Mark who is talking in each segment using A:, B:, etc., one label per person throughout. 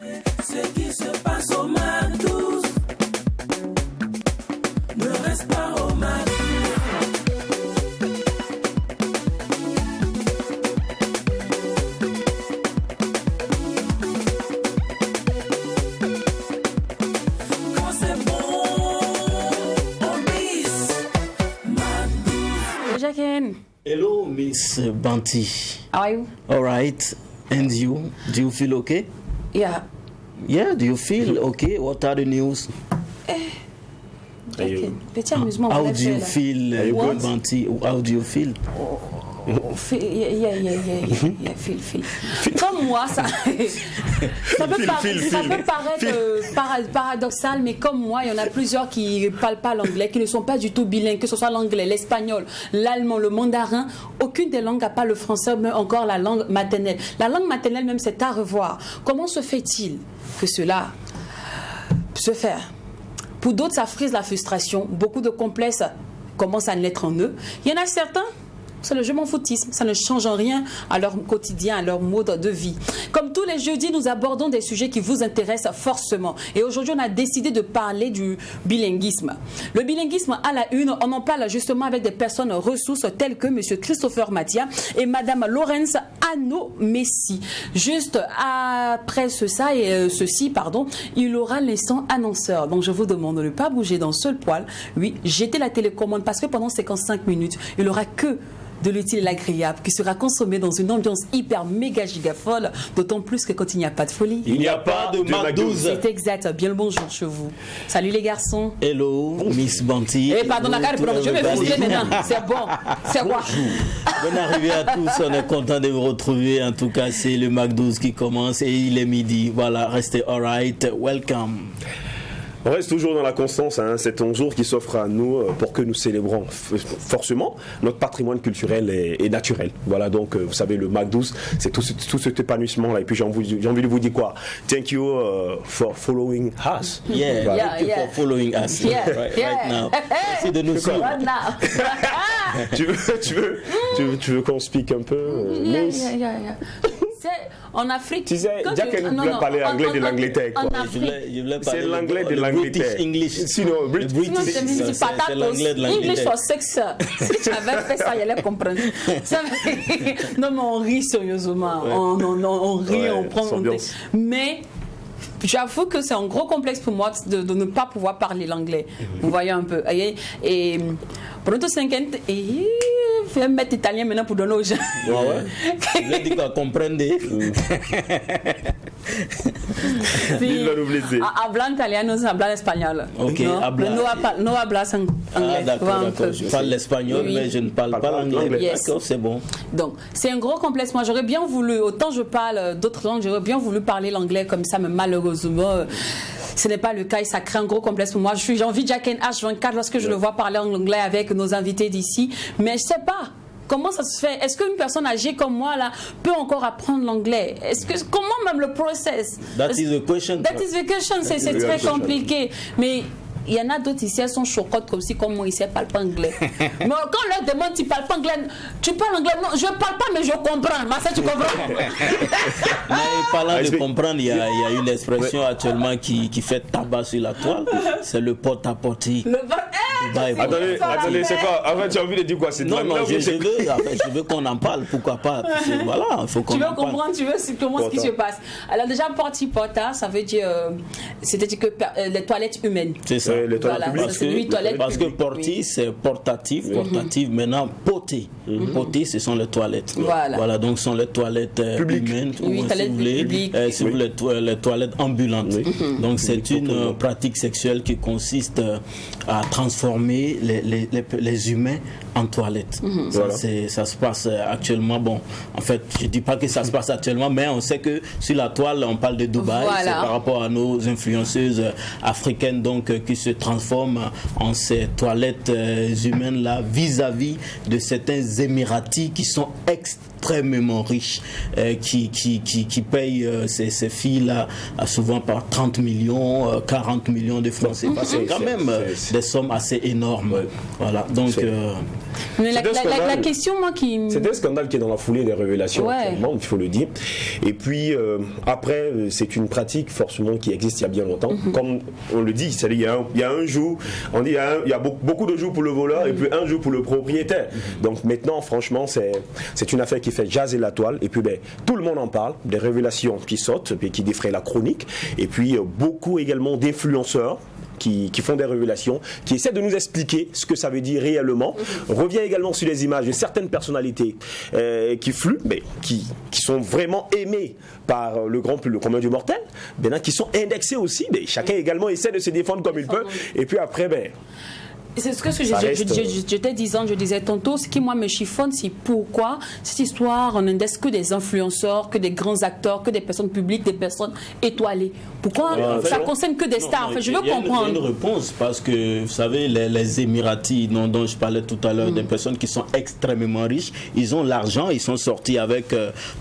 A: Ce qui se passe au MAC12 ne reste pas au MAC. Quand c'est bon, on bis MAC12.
B: Jacqueline,
C: Hello, Miss Banti.
B: how are you?
C: All right. And you? Do you feel okay?
B: Yeah.
C: Yeah, do you feel okay? What are the news?
B: Jacqueline, petit amusement.
C: How
B: on l'a
C: do
B: fait,
C: you
B: là.
C: feel,
B: What?
C: Banti? How do you feel?
B: Yeah, feel. Comme moi, ça peut paraître paradoxal, mais comme moi, il y en a plusieurs qui ne parlent pas l'anglais, qui ne sont pas du tout bilingues, que ce soit l'anglais, l'espagnol, l'allemand, le mandarin. Aucune des langues n'a pas le français, mais encore la langue maternelle. La langue maternelle, même, c'est à revoir. Comment se fait-il que cela se fait? Pour d'autres, ça frise la frustration. Beaucoup de complexes commencent à naître en eux. Il y en a certains, c'est le je m'en foutisme. Ça ne change en rien à leur quotidien, à leur mode de vie. Comme tous les jeudis, nous abordons des sujets qui vous intéressent forcément. Et aujourd'hui, on a décidé de parler du bilinguisme. Le bilinguisme à la une, on en parle justement avec des personnes ressources telles que M. Christopher Mathia et Mme Laurence Ano-Messi. Juste après ceci, il aura l'instant annonceur. Donc je vous demande de ne pas bouger d'un seul poil. Oui, jetez la télécommande parce que pendant 55 minutes, il n'y aura que de l'utile et l'agréable qui sera consommé dans une ambiance hyper méga giga folle, d'autant plus que quand il n'y a pas de folie,
C: Il n'y a pas de MAC12.
B: c'est exact. Bien le bonjour chez vous. Salut les garçons.
C: Hello, Miss Banti.
B: Eh pardon, la carte, je vais vous maintenant. C'est bon. C'est quoi?
C: Bonne arrivée à tous, on est content de vous retrouver. En tout cas, c'est le MAC12 qui commence et il est midi. Voilà, restez alright. Welcome.
D: On reste toujours dans la constance, hein. C'est un jour qui s'offre à nous pour que nous célébrons forcément notre patrimoine culturel et naturel. Voilà, donc vous savez, le MAC12, c'est tout cet épanouissement-là. Et puis j'ai envie de vous dire quoi? Thank you for following us.
C: Yeah,
D: Voilà.
C: thank you for following us right now. Merci de nous suivre.
B: Right now.
D: tu veux qu'on speak un peu Miss?
B: Yeah. En Afrique,
D: Tu sais, Jack voulait parler anglais de l'Angleterre. quoi.
C: Je voulais parler
D: C'est l'anglais de
C: le
D: l'Angleterre.
C: British English.
D: Sinon,
C: British, c'est l'anglais de l'Angleterre.
B: English for sex. Si tu avais fait ça, il allait comprendre. Non, mais on rit sérieusement.
D: Ouais.
B: On rit,
D: Ouais,
B: on prend. Mais j'avoue que c'est un gros complexe pour moi de ne pas pouvoir parler l'anglais. Vous voyez un peu. Et Pronto 50 et fais un maître italien maintenant pour donner aux gens.
C: Je voulais dire qu'on comprendait.
B: Hablan italiano, hablan espagnol.
C: Ok,
B: no hablas anglais.
C: Ah, d'accord. Je parle l'espagnol,
B: Oui.
C: mais je ne parle pas l'anglais.
B: Yes.
C: D'accord, c'est bon.
B: Donc, c'est un gros complexe. Moi, j'aurais bien voulu, autant je parle d'autres langues, j'aurais bien voulu parler l'anglais comme ça, mais malheureusement, ce n'est pas le cas et ça crée un gros complexe pour moi. J'ai envie de Jacqueline H24 lorsque je le vois parler en anglais avec nos invités d'ici, mais je sais pas. Comment ça se fait? Est-ce qu'une personne âgée comme moi là peut encore apprendre l'anglais? Comment même le process?
C: That is the question.
B: C'est très compliqué. Mais il y en a d'autres ici, elles sont choquantes comme si, comme moi ici, elles ne parlent pas anglais. Mais quand on leur demande, tu ne parles pas anglais, tu parles anglais? Non, je ne parle pas, mais je comprends. Mais ça, tu comprends?
C: Mais parlant de comprendre, il y a une expression actuellement qui fait tabac sur la toile. C'est le porte-à-porter.
D: Attendez, c'est quoi? En fait, tu as envie de dire quoi? C'est
C: Non, je veux qu'on en parle, pourquoi pas? Voilà, il faut qu'on en parle.
B: Tu veux comprendre, comment ce qui se passe. Alors déjà, porta, ça veut dire, c'est-à-dire que les toilettes humaines.
C: C'est ça.
D: Les toilettes publiques.
C: Parce que porter, c'est portatif. Maintenant, poter. Poter, ce sont les toilettes. Voilà, donc ce sont les toilettes humaines.
B: Oui,
C: si vous voulez, les toilettes ambulantes. Donc c'est une pratique sexuelle qui consiste à transformer les humains en toilettes. Ça se passe actuellement. Bon, en fait, je ne dis pas que ça se passe actuellement, mais on sait que sur la toile, on parle de Dubaï. C'est par rapport à nos influenceuses africaines donc qui se transforment en ces toilettes humaines-là vis-à-vis de certains Émiratis qui sont extrêmement riches, qui payent ces filles-là souvent par 30 millions, 40 millions de francs CFA. C'est quand même des sommes assez énormes. Voilà, donc
B: Mais
D: C'est un scandale.
B: la question, moi, qui...
D: C'est un scandale qui est dans la foulée des révélations
B: Ouais.
D: actuellement, il faut le dire. Et puis après, c'est une pratique forcément qui existe il y a bien longtemps. Comme on le dit, c'est-à-dire il y a un jour, on dit il y a beaucoup de jours pour le voleur et puis un jour pour le propriétaire. Donc maintenant, franchement, c'est une affaire qui fait jaser la toile. Et puis tout le monde en parle, des révélations qui sautent et qui défraient la chronique. Et puis beaucoup également d'influenceurs qui font des révélations, qui essaient de nous expliquer ce que ça veut dire réellement. On revient également sur les images de certaines personnalités qui fluent, mais qui sont vraiment aimées par le commun du mortel, maintenant qui sont indexées aussi, mais chacun également essaie de se défendre comme il peut. Et puis après,
B: C'est ce que
D: Ça reste-
B: je disais tantôt, ce qui moi me chiffonne, c'est pourquoi cette histoire, on n'indexe que des influenceurs, que des grands acteurs, que des personnes publiques, des personnes étoilées. Pourquoi ça concerne que des stars? Enfin, je veux
C: Il y a
B: comprendre.
C: une réponse parce que, vous savez, les Émiratis dont je parlais tout à l'heure, des personnes qui sont extrêmement riches, ils ont l'argent, ils sont sortis avec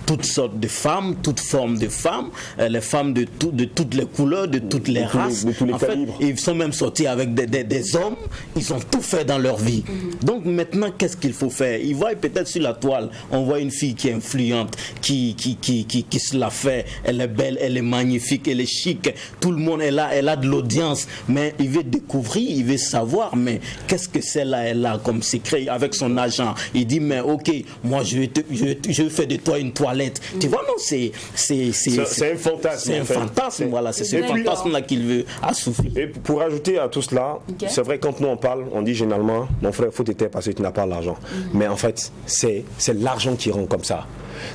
C: toutes sortes de femmes, toutes formes de femmes, les femmes de toutes les couleurs, de toutes les races.
D: de tous les
C: En fait,
D: calibres.
C: ils sont même sortis avec des hommes, ils ont tout fait dans leur vie. Donc maintenant, qu'est-ce qu'il faut faire? Ils voient peut-être sur la toile, on voit une fille qui est influente, qui se la fait, elle est belle, elle est magnifique, elle est chic, tout le monde est là, elle a de l'audience, mais il veut découvrir, il veut savoir, mais qu'est-ce que celle-là, elle a comme secret avec son agent? Il dit, mais ok, moi je vais faire de toi une toilette. Tu vois, non, c'est
D: un fantasme.
C: c'est un
D: en fait.
C: fantasme, voilà, c'est ce
B: D'accord.
C: fantasme-là qu'il veut assouvir.
D: Et pour ajouter à tout cela,
B: Ok.
D: c'est vrai, quand nous on parle, on dit généralement, mon frère, faut t'aider parce que tu n'as pas l'argent. Mais en fait, c'est l'argent qui rend comme ça.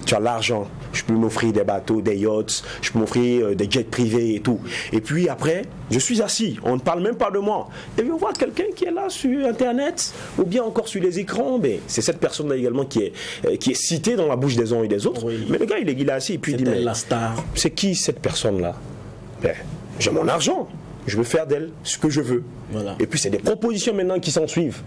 D: Tu as l'argent, je peux m'offrir des bateaux, des yachts, je peux m'offrir des jets privés et tout. Et puis après, je suis assis, on ne parle même pas de moi. Et je vois quelqu'un qui est là sur Internet, ou bien encore sur les écrans, mais c'est cette personne-là également qui est citée dans la bouche des uns et des autres.
C: Oui.
D: Mais le gars, il est assis, et puis il dit,
C: C'était
D: mais
C: la star.
D: c'est qui cette personne-là? Ben, j'ai mon argent. Je veux faire d'elle ce que je veux.
C: Voilà.
D: Et puis c'est des propositions maintenant qui s'en suivent.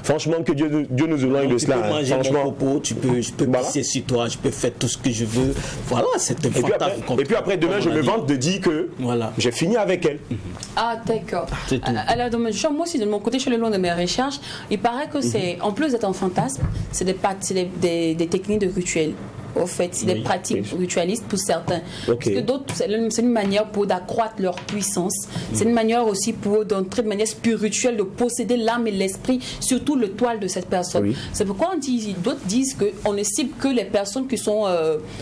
D: Franchement, que Dieu nous éloigne de
C: Tu peux
D: cela. hein.
C: manger mon
D: Franchement.
C: propos, je peux
D: Voilà.
C: pisser sur toi, je peux faire tout ce que je veux. Voilà, c'est un fantasme.
D: Et puis après, demain,
C: comme
D: je
C: on a
D: me
C: dit.
D: vante de dire que
C: Voilà.
D: j'ai fini avec elle.
B: Ah, d'accord.
C: C'est tout.
B: Alors, moi aussi, de mon côté, je suis le long de mes recherches. Il paraît que c'est, en plus d'être un fantasme, c'est des techniques de rituels. Au fait, c'est des
C: Oui,
B: pratiques
D: oui.
B: ritualistes pour certains.
D: Ok.
B: Parce que d'autres, c'est une manière pour d'accroître leur puissance. C'est une manière aussi pour d'entrer de manière spirituelle, de posséder l'âme et l'esprit, surtout le toile de cette personne.
D: Oui.
B: C'est pourquoi d'autres disent qu'on ne cible que les personnes qui sont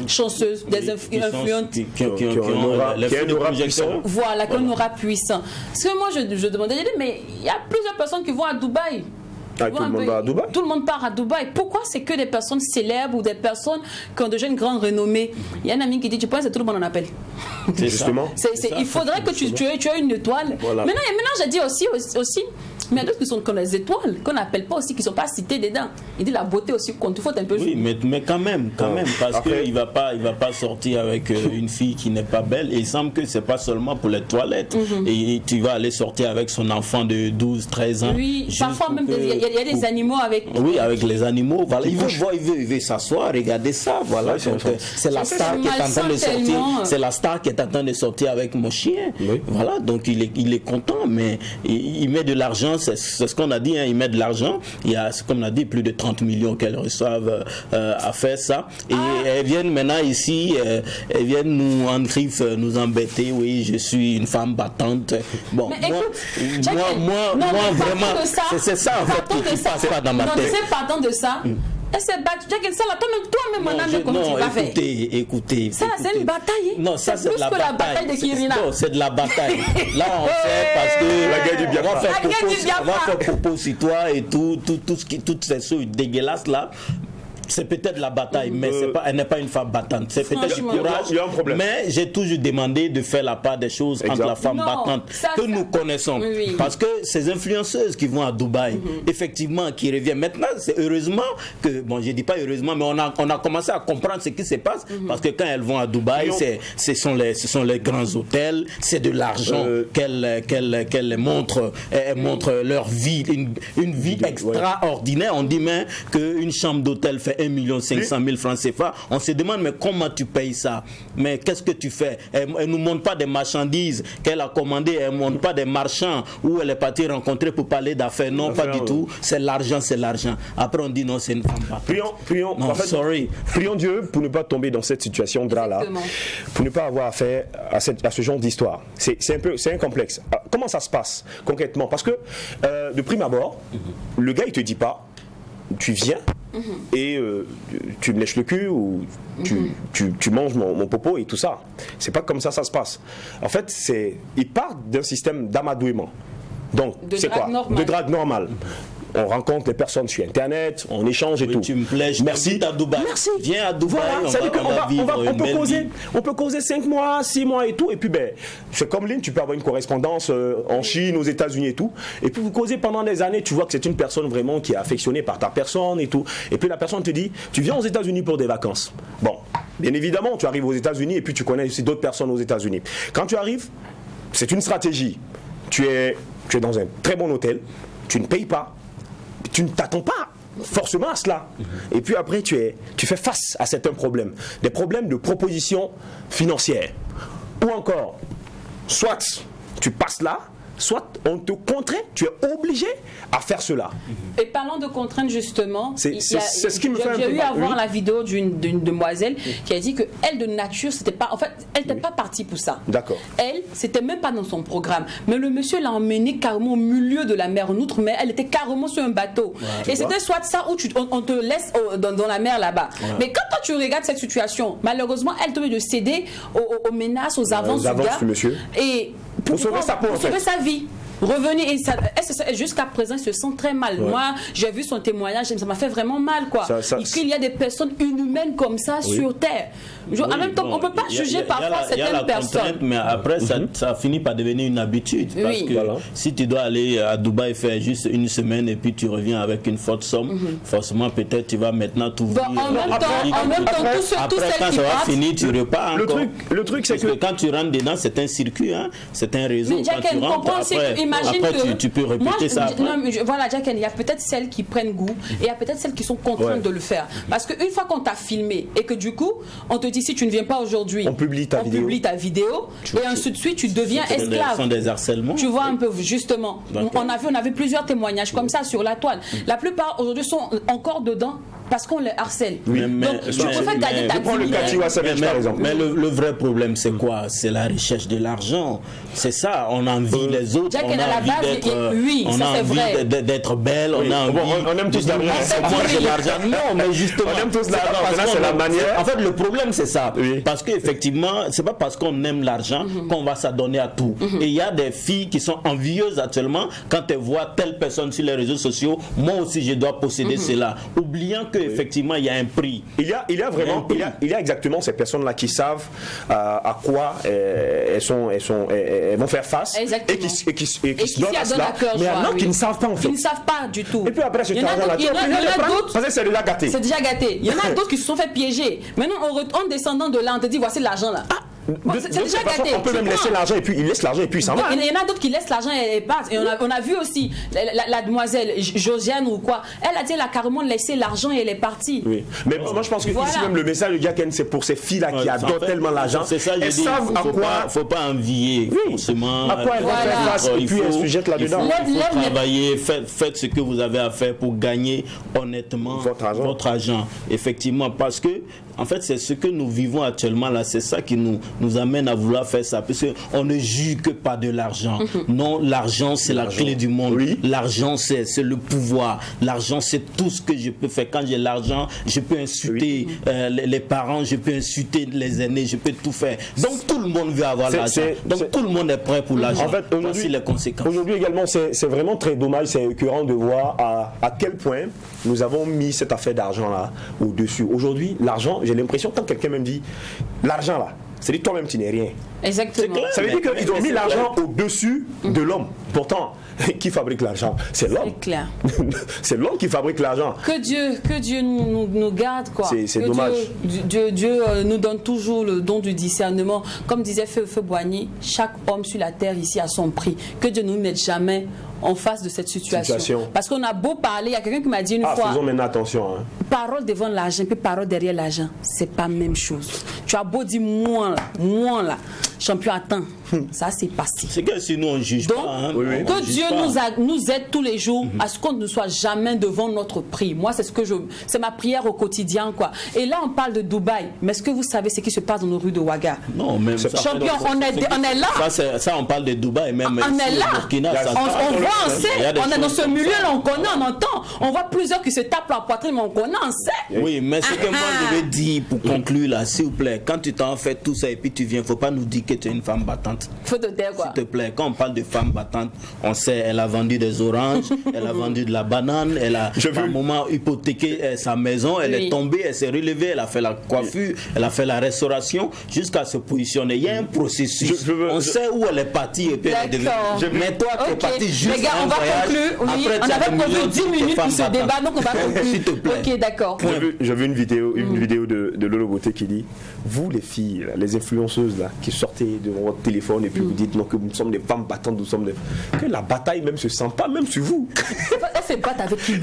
B: chanceuses, des influentes.
C: Qui ont
D: un aura-
C: les
D: qui a
C: feux
D: un
C: de
D: aura
C: projection.
D: puissant.
B: Voilà, qu'on aura puissant. Parce que moi, je demandais, j'ai dit, mais il y a plusieurs personnes qui vont à Dubaï.
D: Ah,
B: Tu vois
D: tout le
B: un
D: monde
B: peu,
D: va à Dubaï.
B: Tout le monde part à Dubaï. Pourquoi c'est que des personnes célèbres ou des personnes qui ont déjà une grande renommée? Il y a un ami qui dit, tu penses que tout le monde en appelle.
C: C'est
D: Justement.
B: Il faudrait que tu aies une étoile.
D: Voilà.
B: Maintenant, j'ai dit aussi, mais il y a d'autres qui sont comme les étoiles, qu'on n'appelle pas aussi, qui ne sont pas cités dedans. Il dit la beauté aussi compte. Il faut un peu
C: Oui, mais quand même, parce
D: Après-
C: qu'il va pas sortir avec une fille qui n'est pas belle. Et il semble que c'est pas seulement pour les toilettes. Et tu vas aller sortir avec son enfant de 12, 13 ans.
B: Oui,
C: juste
B: parfois
C: pour
B: même,
C: que-
B: il y a des animaux avec.
C: Oui, avec les animaux. Voilà. Il veut s'asseoir, regarder ça. Voilà.
D: Ouais, c'est
C: Donc,
D: ça.
C: c'est la
B: C'est
C: star qui est en train de
B: malsain
C: sortir.
B: tellement.
C: C'est la star qui est en train de sortir avec mon chien.
D: Oui.
C: Voilà. Donc il est content, mais il met de l'argent. C'est ce qu'on a dit. Hein, il met de l'argent. Il y a, comme on a dit, plus de 30 millions qu'elles reçoivent à faire ça. Et elles viennent maintenant ici. Elles viennent nous en griffe, nous embêter. Oui, je suis une femme battante. Bon,
B: Mais
C: moi,
B: écoute, Jack,
C: moi
B: non, mais partons
C: vraiment,
B: de ça.
C: c'est ça en fait
B: Partons
C: qui
B: de ça.
C: passe pas dans ma
B: Non,
C: tête.
B: tu sais, partant de ça. Elle s'est battue. Jack, ça là, toi-même, mon âme, comment tu vas faire?
C: Écoutez.
B: Ça, c'est une bataille, hein.
C: Non, ça,
B: C'est
C: c'est
B: plus
C: la
B: que la
C: bataille.
B: bataille de Kirina.
C: Non, c'est de la bataille. Là, on sait parce que
D: La guerre du Biafra.
C: on va faire
B: La guerre du Biafra.
C: on va faire propos sur toi et toutes ces choses dégueulasses là. C'est peut-être la bataille, mais elle n'est pas une femme battante. C'est peut-être du
B: Franchement.
C: courage.
D: Il y a un problème.
C: Mais j'ai toujours demandé de faire la part des choses entre
D: Exact.
C: la femme
B: Non,
C: battante
B: ça,
C: que
B: ça-
C: nous connaissons.
B: Oui, oui.
C: Parce que ces influenceuses qui vont à Dubaï, effectivement, qui reviennent. Maintenant, c'est heureusement que, bon, je dis pas heureusement, mais on a commencé à comprendre ce qui se passe. Parce que quand elles vont à Dubaï, ce sont les grands hôtels, c'est de l'argent qu'elles montrent. Elles montrent leur vie, une vie extraordinaire. On dit même qu'une chambre d'hôtel fait 1 500 000 francs CFA. On se demande, mais comment tu payes ça? Mais qu'est-ce que tu fais? Elle ne nous montre pas des marchandises qu'elle a commandées, elle ne montre pas des marchands où elle est partie rencontrer pour parler d'affaires. Non, pas du tout. C'est l'argent, c'est l'argent. Après, on dit non, c'est une femme battante.
D: Prions,
C: Non,
D: en fait,
C: sorry.
D: prions Dieu pour ne pas tomber dans cette situation là,
B: Exactement.
D: pour ne pas avoir affaire à ce genre d'histoire. C'est un complexe. Alors, comment ça se passe concrètement? Parce que de prime abord, le gars il te dit pas, tu viens et tu me lèches le cul ou tu manges mon popo et tout ça. C'est pas comme ça se passe. En fait, il part d'un système d'amadouement. Donc, c'est quoi? De drague normale. On rencontre les personnes sur Internet, on échange et tout.
C: Tu me plais, je t'invite à Dubaï.
D: Merci.
C: Viens à Dubaï,
D: voilà, on peut causer 5 mois, 6 mois et tout. Et puis, ben, c'est comme Lynn, tu peux avoir une correspondance en Chine, aux États-Unis et tout. Et puis, vous causez pendant des années, tu vois que c'est une personne vraiment qui est affectionnée par ta personne et tout. Et puis, la personne te dit, tu viens aux États-Unis pour des vacances. Bon, bien évidemment, tu arrives aux États-Unis et puis tu connais aussi d'autres personnes aux États-Unis. Quand tu arrives, c'est une stratégie. Tu es dans un très bon hôtel, tu ne payes pas. Tu ne t'attends pas forcément à cela. Et puis après, tu fais face à certains problèmes. Des problèmes de proposition financière. Ou encore, soit tu passes là, soit on te contraint, tu es obligé à faire cela.
B: Et parlant de contraintes, justement,
D: c'est ce qui me fait un peu
B: j'ai eu à
D: mal.
B: voir la vidéo d'une demoiselle qui a dit qu'elle, de nature, c'était pas, en fait, elle n'était pas partie pour ça.
D: D'accord.
B: Elle, c'était même pas dans son programme. Mais le monsieur l'a emmenée carrément au milieu de la mer en outre, mais elle était carrément sur un bateau. Et c'était soit ça ou on te laisse dans la mer là-bas. Mais quand toi, tu regardes cette situation, malheureusement, elle te met de céder aux menaces, aux avances du gars.
D: Du monsieur.
B: Et
D: Pour sauver sa peau, en fait.
B: sauver sa vie. Revenir et jusqu'à présent il se sent très mal. Moi j'ai vu son témoignage, ça m'a fait vraiment mal quoi. Il y a des personnes inhumaines comme ça sur terre. En même temps, on peut pas juger parfois certaines personnes.
C: Mais après ça finit par devenir une habitude parce que si tu dois aller à Dubaï faire juste une semaine et puis tu reviens avec une forte somme, forcément peut-être tu vas maintenant t'ouvrir.
B: En même temps, tout celles
C: quand
B: qui
C: ça va
B: partent,
C: finir, tu repars encore.
D: Le truc c'est
C: que quand tu rentres dedans, c'est un circuit, hein, c'est un réseau.
B: Mais Jack, on comprend aussi que imagine
C: après,
B: que
C: tu peux répéter ça.
B: Voilà, Jack, il y a peut-être celles qui prennent goût et il y a peut-être celles qui sont contraintes de le faire. Parce qu'une fois qu'on t'a filmé et que du coup, on te dit si tu ne viens pas aujourd'hui,
D: on publie ta
B: vidéo et ainsi de suite, tu deviens esclave.
C: Ce sont des harcèlements.
B: Tu vois un peu, justement. On avait plusieurs témoignages comme ça sur la toile. La plupart aujourd'hui sont encore dedans parce qu'on les harcèle. Donc, tu préfères gagner ta vie.
D: par exemple.
C: Mais le vrai problème, c'est quoi? C'est la recherche de l'argent. C'est ça. On envie les autres.
B: Jack,
C: on a envie d'être belle.
D: On aime tous l'argent.
C: Moi, j'ai l'argent. Non, mais justement.
D: On aime tous l'argent. C'est la manière.
C: En fait, le problème, c'est ça. Parce qu'effectivement, c'est pas parce qu'on aime l'argent qu'on va s'adonner à tout. Et il y a des filles qui sont envieuses actuellement quand elles voient telle personne sur les réseaux sociaux. Moi aussi, je dois posséder cela. Oubliant qu'effectivement, il y a un prix.
D: Il y a vraiment, il y a exactement ces personnes-là qui savent à quoi elles vont faire face et qui se donnent à cela. Mais il y en a qui ne savent pas en fait.
B: Ils ne savent pas du tout.
D: Et puis après,
B: il y en a d'autres.
D: Parce que c'est déjà gâté.
B: C'est déjà gâté. Il y en a d'autres qui se sont fait piéger. Maintenant, en descendant de là, on te dit voici l'argent là. C'est déjà gâté.
D: On peut même laisser l'argent et puis il laisse l'argent et puis il s'en va.
B: Il y en a d'autres qui laissent l'argent et partent. Et on a vu aussi la demoiselle Josiane ou quoi. Elle a dit elle a carrément laissé l'argent et elle est partie.
D: Oui. Mais moi je pense que ici même le message de Jacken c'est pour ces filles là qui adorent tellement l'argent.
C: C'est ça,
D: elles savent à quoi.
C: Faut pas envier forcément.
D: À quoi elles vont faire face et puis elles se jettent là-dedans.
C: Il faut travailler, faites ce que vous avez à faire pour gagner honnêtement votre argent. Effectivement, parce que en fait, c'est ce que nous vivons actuellement là, c'est ça qui nous amène à vouloir faire ça. Parce qu'on ne juge que pas de l'argent. Non, l'argent, c'est la clé du monde. Oui. L'argent, c'est le pouvoir. L'argent, c'est tout ce que je peux faire. Quand j'ai l'argent, je peux insulter les parents, je peux insulter les aînés, je peux tout faire. Donc, tout le monde veut avoir l'argent. Donc, tout le monde est prêt pour l'argent.
D: En fait,
C: voici les conséquences.
D: Aujourd'hui également, c'est vraiment très dommage, c'est écœurant de voir à quel point nous avons mis cette affaire d'argent là au-dessus. Aujourd'hui, l'argent, j'ai l'impression, quand quelqu'un me dit l'argent là, C'est-à-dire toi-même tu n'es rien.
B: Exactement.
D: Ça veut dire qu'ils ont mis l'argent au-dessus de l'homme. Pourtant, qui fabrique l'argent? C'est l'homme.
B: C'est clair.
D: C'est l'homme qui fabrique l'argent.
B: Que Dieu nous garde, quoi.
D: C'est
B: Que
D: dommage.
B: Dieu nous donne toujours le don du discernement. Comme disait Feu Boigny, chaque homme sur la terre ici a son prix. Que Dieu ne nous mette jamais en face de cette situation. Parce qu'on a beau parler, il y a quelqu'un qui m'a dit une fois,
D: faisons maintenant attention. Hein.
B: parole devant l'argent, puis parole derrière l'argent, c'est pas la même chose. Tu as beau dire moi là, champion attends, ça c'est passé.
C: C'est que si nous on juge
B: Donc,
C: pas, hein,
B: que Dieu nous aide tous les jours à ce qu'on ne soit jamais devant notre prix. Moi, c'est ma prière au quotidien, quoi. Et là, on parle de Dubaï, mais est-ce que vous savez ce qui se passe dans nos rues de Ouaga?
C: Non, même ça.
B: Champion, on est là.
C: Ça, on parle de Dubaï, même
B: On est là.
C: Burkina,
B: On voit, on sait. On est dans ce milieu,
C: choses.
B: là, on connaît, on entend. On voit plusieurs qui se tapent la poitrine, mais on connaît, on sait.
C: Oui, mais ce que moi je veux dire pour conclure là, s'il vous plaît, quand tu t'en fais tout ça et puis tu viens, faut pas nous dire que tu es une femme battante.
B: Faut te taire, quoi.
C: S'il te plaît, quand on parle de femme battante, on sait, elle a vendu des oranges, elle a vendu de la banane, elle a à un moment hypothéqué sa maison, elle est tombée, elle s'est relevée, elle a fait la coiffure, elle a fait la restauration jusqu'à se positionner. Il y a un processus. On sait où elle est partie et puis elle est devenue. Mais toi, tu es parti juste
B: les gars, on va conclure. Oui, on avait prévu 10 minutes pour ce débat, donc on va conclure.
C: S'il te plaît.
B: Ok, d'accord.
D: J'ai vu une vidéo de Lolo Beauté qui dit, vous les filles, là, les influenceuses là, qui sortez de votre téléphone et puis vous dites non, que nous sommes des femmes battantes, que la bataille même se sent pas même sur vous.
B: Elle se bat avec qui?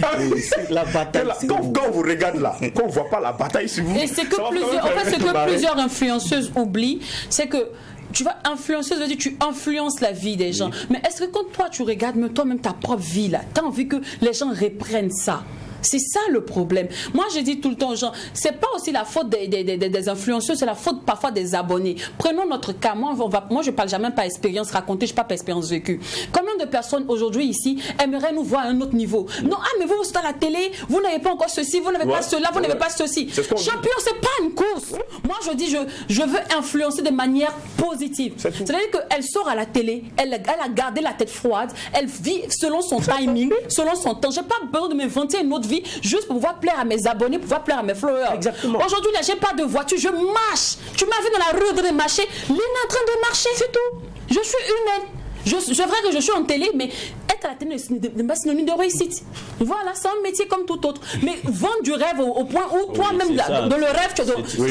C: La bataille.
D: Quand on vous regarde là, quand on voit pas la bataille sur vous.
B: Et c'est que plusieurs influenceuses oublient, c'est que tu vas influenceuse, veut dire tu influences la vie des gens. Mais est-ce que quand toi tu regardes même toi-même ta propre vie là, tu as envie que les gens reprennent ça? C'est ça le problème. Moi, je dis tout le temps aux gens, c'est pas aussi la faute des influenceurs, c'est la faute parfois des abonnés. Prenons notre cas. Moi, je parle jamais par expérience racontée, je parle par expérience vécue. Combien de personnes aujourd'hui ici aimeraient nous voir à un autre niveau? Non, mais vous êtes à la télé, vous n'avez pas encore ceci, vous n'avez pas cela, vous n'avez pas ceci. Champion, c'est pas une course. Moi, je dis, je veux influencer de manière positive. C'est-à-dire qu'elle sort à la télé, elle a gardé la tête froide, elle vit selon son timing, selon son temps. J'ai pas besoin de m'inventer une autre vie juste pour pouvoir plaire à mes abonnés, pour pouvoir plaire à mes followers.
D: Exactement.
B: Aujourd'hui, là, j'ai pas de voiture, je marche. Tu m'as vu dans la rue de marcher. Lina est en train de marcher, c'est tout. Je suis humaine. C'est vrai que je suis en télé, mais être à la télé n'est pas synonyme de réussite. Voilà, c'est un métier comme tout autre. Mais vendre du rêve au point où toi-même, dans le rêve,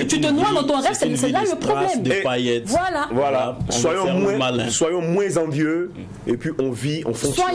B: tu te noies dans ton rêve, c'est là le problème.
D: Voilà. Soyons moins envieux et puis on vit en fonction.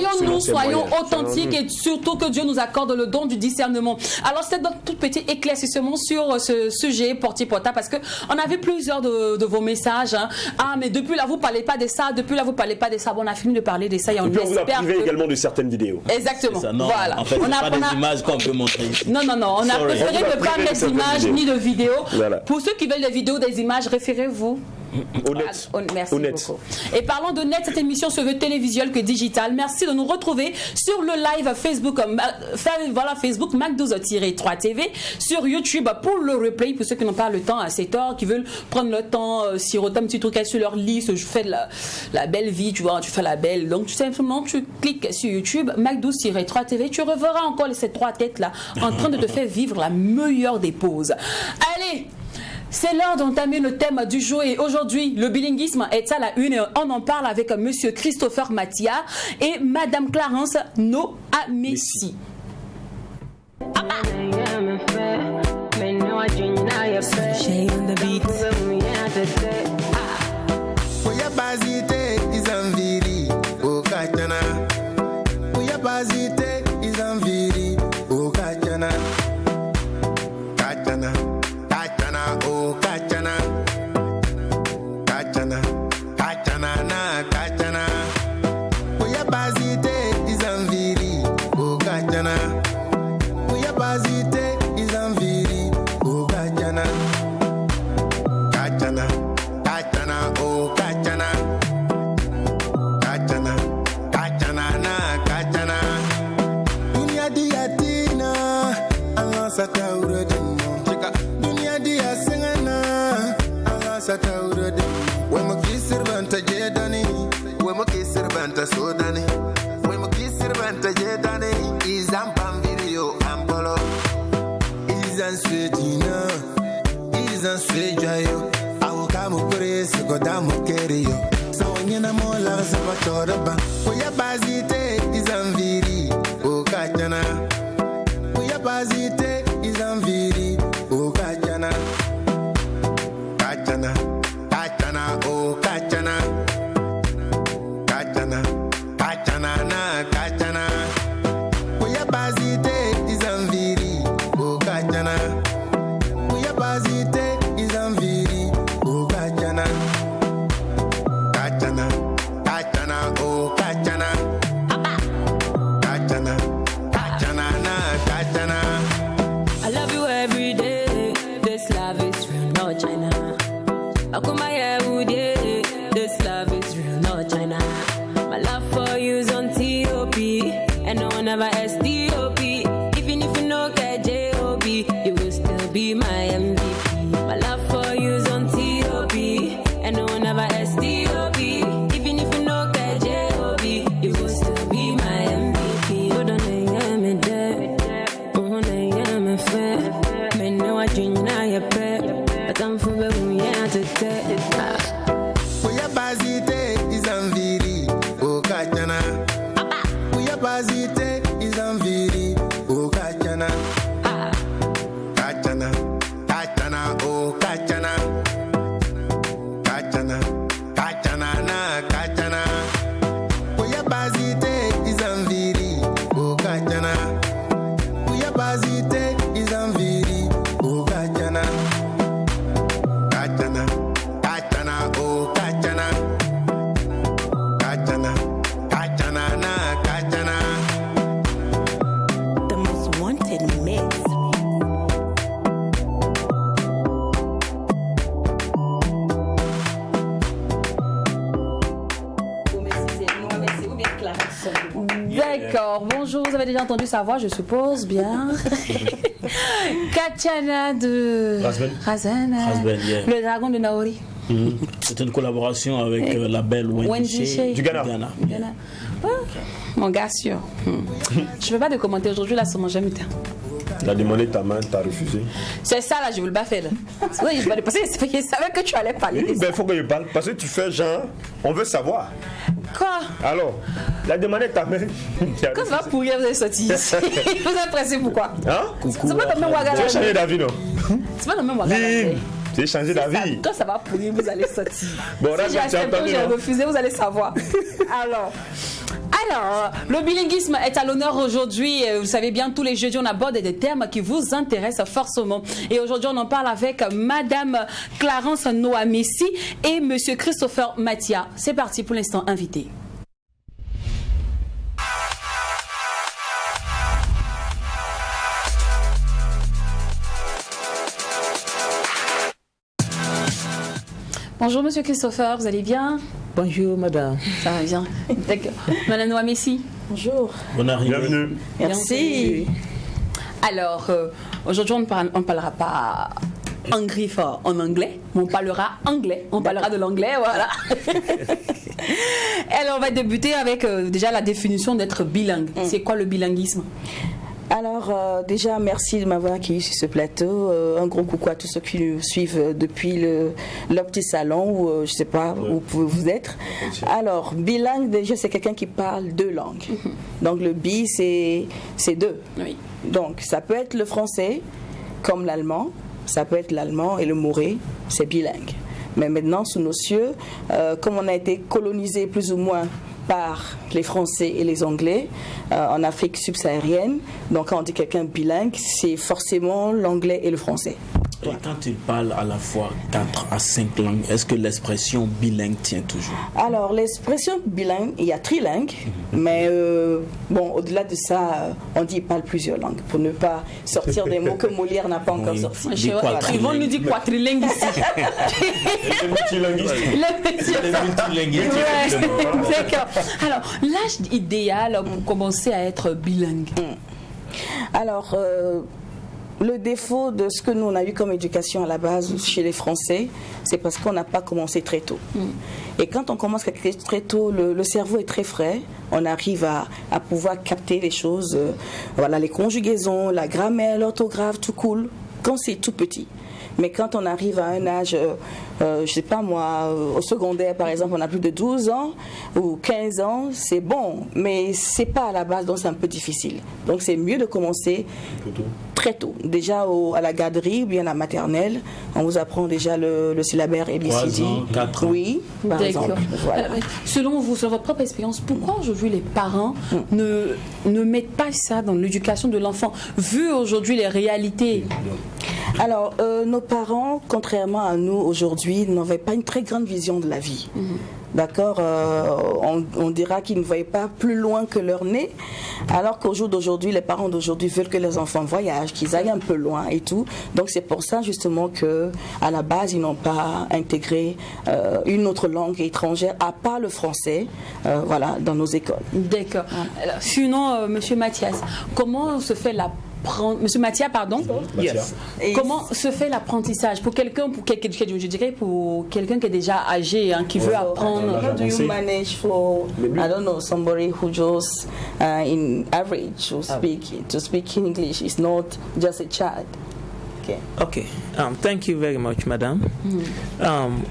B: Soyons authentiques et surtout que Dieu nous accorde le don du discernement. Alors c'était donc tout petit éclaircissement sur ce sujet porté-portable parce qu'on avait plusieurs de vos messages. Hein. Ah, mais depuis là vous parlez pas de ça, depuis là vous parlez pas de ça. Bon, on a fini de parler de ça et on
D: vous a privé également de certaines vidéos.
B: Exactement.
C: Non, voilà. En fait, on a pas des images qu'on peut montrer ici.
B: Non, on a préféré ne pas mettre d'images ni de vidéos.
D: Voilà.
B: Pour ceux qui veulent des vidéos, des images, référez-vous. Merci beaucoup. Et parlons de net, cette émission se veut télévisuelle que digitale. Merci de nous retrouver sur le live Facebook, Facebook Mac12-3 TV, sur YouTube pour le replay, pour ceux qui n'ont pas le temps à 7 heures, qui veulent prendre le temps, siroter un petit truc sur leur lit, je fais la belle vie, tu vois, tu fais la belle. Donc tout simplement, tu cliques sur YouTube, Mac12-3 TV, tu reverras encore ces trois têtes là en train de te faire vivre la meilleure des pauses. Allez! C'est l'heure d'entamer le thème du jour et aujourd'hui, le bilinguisme est à la une. On en parle avec Monsieur Christopher Mathia et Madame Clarence Noamessi.
E: Sodani, we mo kisir banta jedani, izam pam video ambolo, izan sweetina, izan sweejayo, awu kamu kure go damu kerio. So nyina mola sabatora ba. Uya bazite izamviri o kachana. Uya bazite izamviri o kachana. Kachana, kachana o kachana. Kachana, kachana na kachana. Uya bazite izamviri o kachana. Uya bazite izamviri o kachana. Kachana, kachana o kachana. Kachana, kachana na kachana.
F: I love you every day. This love is real, no China. Akumaya Ude. This love is real, no China. My love for you is on T.O.P. and no one ever S.T.O.P. Even if you know K.J.O.B., you will still be my MVP. My love for you is on T.O.P. and no one ever S.T.O.P. Even if you know K.J.O.B., you will still be my MVP. Oh, don't I am it there. Oh, I am a fair. Me know I drink now your pet. But I'm for the yeah to take.
E: Uya bazite izamviri o kachana. Uya bazite izamviri o kachana. Kachana, kachana o kachana. Kachana, kachana na kachana. Uya bazite izamviri o kachana. Uya bazite izamviri o kachana. Kachana, kachana o kachana. Kachana, kachana na kachana.
G: The most wanted mix.
B: D'accord, bonjour, vous avez déjà entendu sa voix, je suppose, bien. Kachana de
C: Razben, yeah.
B: Le dragon de Naori.
C: C'est une collaboration avec la belle Wendy Shea
D: Du Ghana.
B: Ah, mon gars sûr. Je ne fais pas de commentaires aujourd'hui, là, sur mon jamais temps.
D: Il a demandé ta main, t'as refusé.
B: C'est ça, là, je veux le baffer, là. Oui, parce que je savais que tu allais parler de
D: Oui,
B: ça.
D: ben il faut que je parle. Parce que tu fais genre, on veut savoir.
B: Quoi?
D: Alors, il a demandé ta main.
B: Quand ça va pourrir, vous allez sortir ici. Vous êtes pressé pourquoi?
D: Hein?
B: C'est pas dans le même Ouaggara.
D: Tu as changé d'avis, non?
B: C'est pas dans le même Ouaggara.
D: Lim, j'ai changé d'avis.
B: Quand ça va pourrir, vous allez sortir.
D: Bon, là,
B: Si j'ai
D: tu as
B: accepté ou
D: entendu,
B: j'ai
D: non?
B: refusé, vous allez savoir. Alors, le bilinguisme est à l'honneur aujourd'hui. Vous savez bien, tous les jeudis, on aborde des termes qui vous intéressent forcément. Et aujourd'hui, on en parle avec Madame Clarence Noah Messi et Monsieur Christopher Mathia. C'est parti pour l'instant invité. Bonjour Monsieur Christopher, vous allez bien?
H: Bonjour madame.
B: Ça va bien. D'accord. Madame Noah Messi.
H: Bonjour.
C: Bonne arrivée.
D: Bienvenue.
H: Merci.
B: Alors, aujourd'hui, on ne parlera pas en griffe en anglais, mais on parlera anglais. On parlera de l'anglais, voilà. Alors, on va débuter avec déjà la définition d'être bilingue. C'est quoi le bilinguisme?
H: Alors déjà merci de m'avoir accueilli sur ce plateau. Un gros coucou à tous ceux qui nous suivent depuis leur petit salon ou je sais pas où vous êtes. Alors bilingue déjà c'est quelqu'un qui parle deux langues. Donc le bi c'est deux.
B: Oui.
H: Donc ça peut être le français comme l'allemand, ça peut être l'allemand et le moré, c'est bilingue. Mais maintenant sous nos cieux, comme on a été colonisé plus ou moins par les Français et les Anglais en Afrique subsaharienne. Donc quand on dit quelqu'un bilingue, c'est forcément l'anglais et le français.
C: Et quand tu parles à la fois 4 à 5 langues, est-ce que l'expression bilingue tient toujours?
H: Alors l'expression bilingue, il y a trilingue, mais bon, au-delà de ça, on dit parle plusieurs langues pour ne pas sortir des mots que Molière n'a pas encore sortis.
B: Ils vont nous dire quadrilingue ici.
D: Les multilinguistes.
B: Les
C: multilinguistes.
B: D'accord. Alors, l'âge idéal pour commencer à être bilingue?
H: Alors, le défaut de ce que nous on a eu comme éducation à la base chez les Français, c'est parce qu'on n'a pas commencé très tôt. Et quand on commence très tôt, le cerveau est très frais, on arrive à pouvoir capter les choses, voilà, les conjugaisons, la grammaire, l'orthographe, tout cool, quand c'est tout petit. Mais quand on arrive à un âge, je sais pas moi, au secondaire par exemple, on a plus de 12 ans ou 15 ans, c'est bon, mais c'est pas à la base, donc c'est un peu difficile. Donc c'est mieux de commencer très tôt. Déjà à la garderie ou bien à la maternelle, on vous apprend déjà le syllabaire ABCD.
C: 3 ans, 4 ans.
H: Oui, par
B: D'accord.
H: exemple. Voilà.
B: Selon vous, selon votre propre expérience, pourquoi aujourd'hui les parents ne mettent pas ça dans l'éducation de l'enfant, vu aujourd'hui les réalités?
H: Alors, nos parents, contrairement à nous aujourd'hui, n'avaient pas une très grande vision de la vie. D'accord, on dira qu'ils ne voyaient pas plus loin que leur nez, alors qu'au jour d'aujourd'hui, les parents d'aujourd'hui veulent que les enfants voyagent, qu'ils aillent un peu loin et tout. Donc c'est pour ça justement que à la base, ils n'ont pas intégré une autre langue étrangère à part le français, voilà, dans nos écoles.
B: D'accord. Alors, sinon, Monsieur Mathias, comment se fait Monsieur Mathia, pardon.
D: Yes.
B: Comment se fait l'apprentissage pour quelqu'un, je dirais pour quelqu'un qui est déjà âgé, hein, qui veut apprendre?
H: How do you manage for, I don't know, somebody who just in average to speak English is not just a child?
I: Okay. Thank you very much, madam.